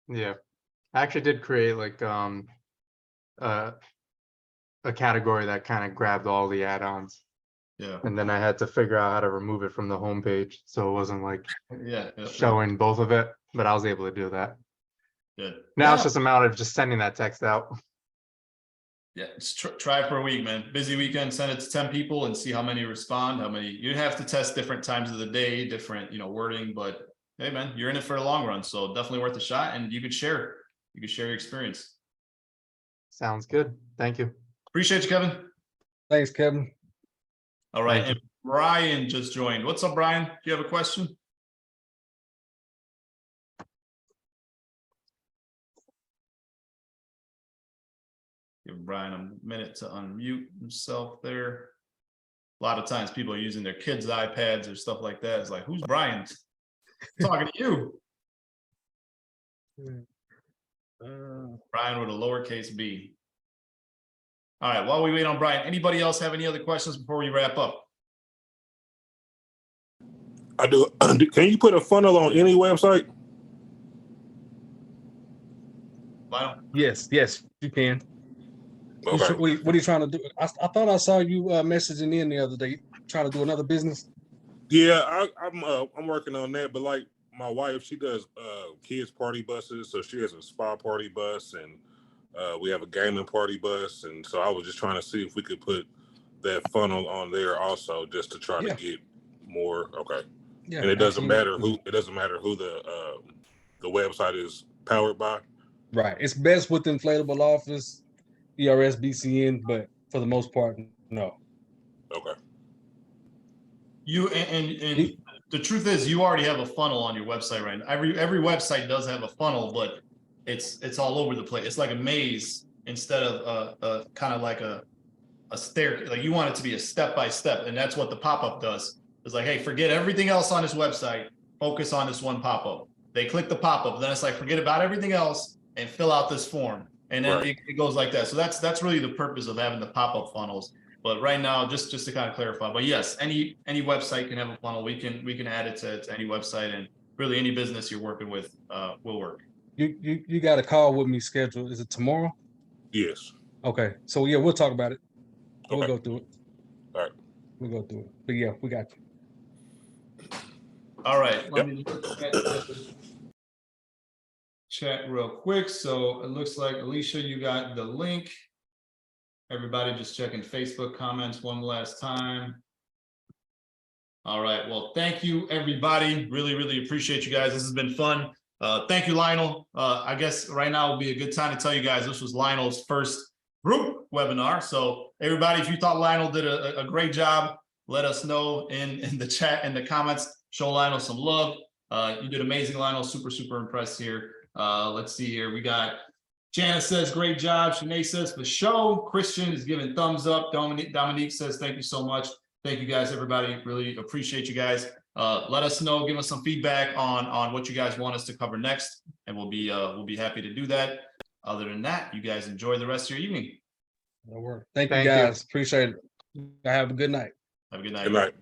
Yeah, I actually did create like a category that kind of grabbed all the add-ons. Yeah. And then I had to figure out how to remove it from the homepage, so it wasn't like Yeah. showing both of it, but I was able to do that. Good. Now it's just a matter of just sending that text out. Yeah, just try it for a week, man. Busy weekend, send it to 10 people and see how many respond, you'd have to test different times of the day, different, wording, but hey man, you're in it for the long run. So definitely worth a shot, and you could share your experience. Sounds good. Thank you. Appreciate you, Kevin. Thanks, Kevin. All right. And Brian just joined. What's up, Brian? Do you have a question? Give Brian a minute to unmute himself there. A lot of times people are using their kids' iPads or stuff like that. It's like, who's Brian? Talking to you. Brian with a lowercase b. All right, while we wait on Brian, anybody else have any other questions before we wrap up? I do. Can you put a funnel on any website? Lionel? Yes, you can. Okay. What are you trying to do? I thought I saw you messaging in the other day, trying to do another business. Yeah, I'm working on that, but like my wife, she does kids party buses, so she has a spa party bus, and we have a gaming party bus, and so I was just trying to see if we could put that funnel on there also, just to try to get more. Okay. Yeah, and it doesn't matter who the website is powered by. Right. It's best with inflatable office, ERS, BCN, but for the most part, no. Okay. And the truth is, you already have a funnel on your website right now. Every website does have a funnel, but it's all over the place. It's like a maze instead of a kind of like a stair. Like you want it to be a step by step, and that's what the pop-up does. It's like, hey, forget everything else on this website, focus on this one pop-up. They click the pop-up, then it's like, forget about everything else and fill out this form. And then it goes like that. So that's really the purpose of having the pop-up funnels. But right now, just to kind of clarify, but yes, any website can have a funnel. We can add it to any website, and really any business you're working with will work. You got a call with me scheduled. Is it tomorrow? Yes. Okay. So yeah, we'll talk about it. We'll Okay. go through it. All right. We'll go through it. But yeah, we got you. All right. Let me look at the chat real quick. So it looks like Alicia, you got the link. Everybody just checking Facebook comments one last time. All right. Well, thank you, everybody. Really, really appreciate you guys. This has been fun. Thank you, Lionel. I guess right now will be a good time to tell you guys this was Lionel's first group webinar. So everybody, if you thought Lionel did a great job, let us know in the chat, in the comments. Show Lionel some love. You did amazing, Lionel. Super, super impressed here. Let's see here. We got Janice says, great job. Shanae says, for show. Christian is giving thumbs up. Dominique says, thank you so much. Thank you guys, everybody. Really appreciate you guys. Let us know, give us some feedback on what you guys want us to cover next, and we'll be happy to do that. Other than that, you guys enjoy the rest of your evening. Thank you guys. Appreciate it. Have a good night. Have a good night. Good night.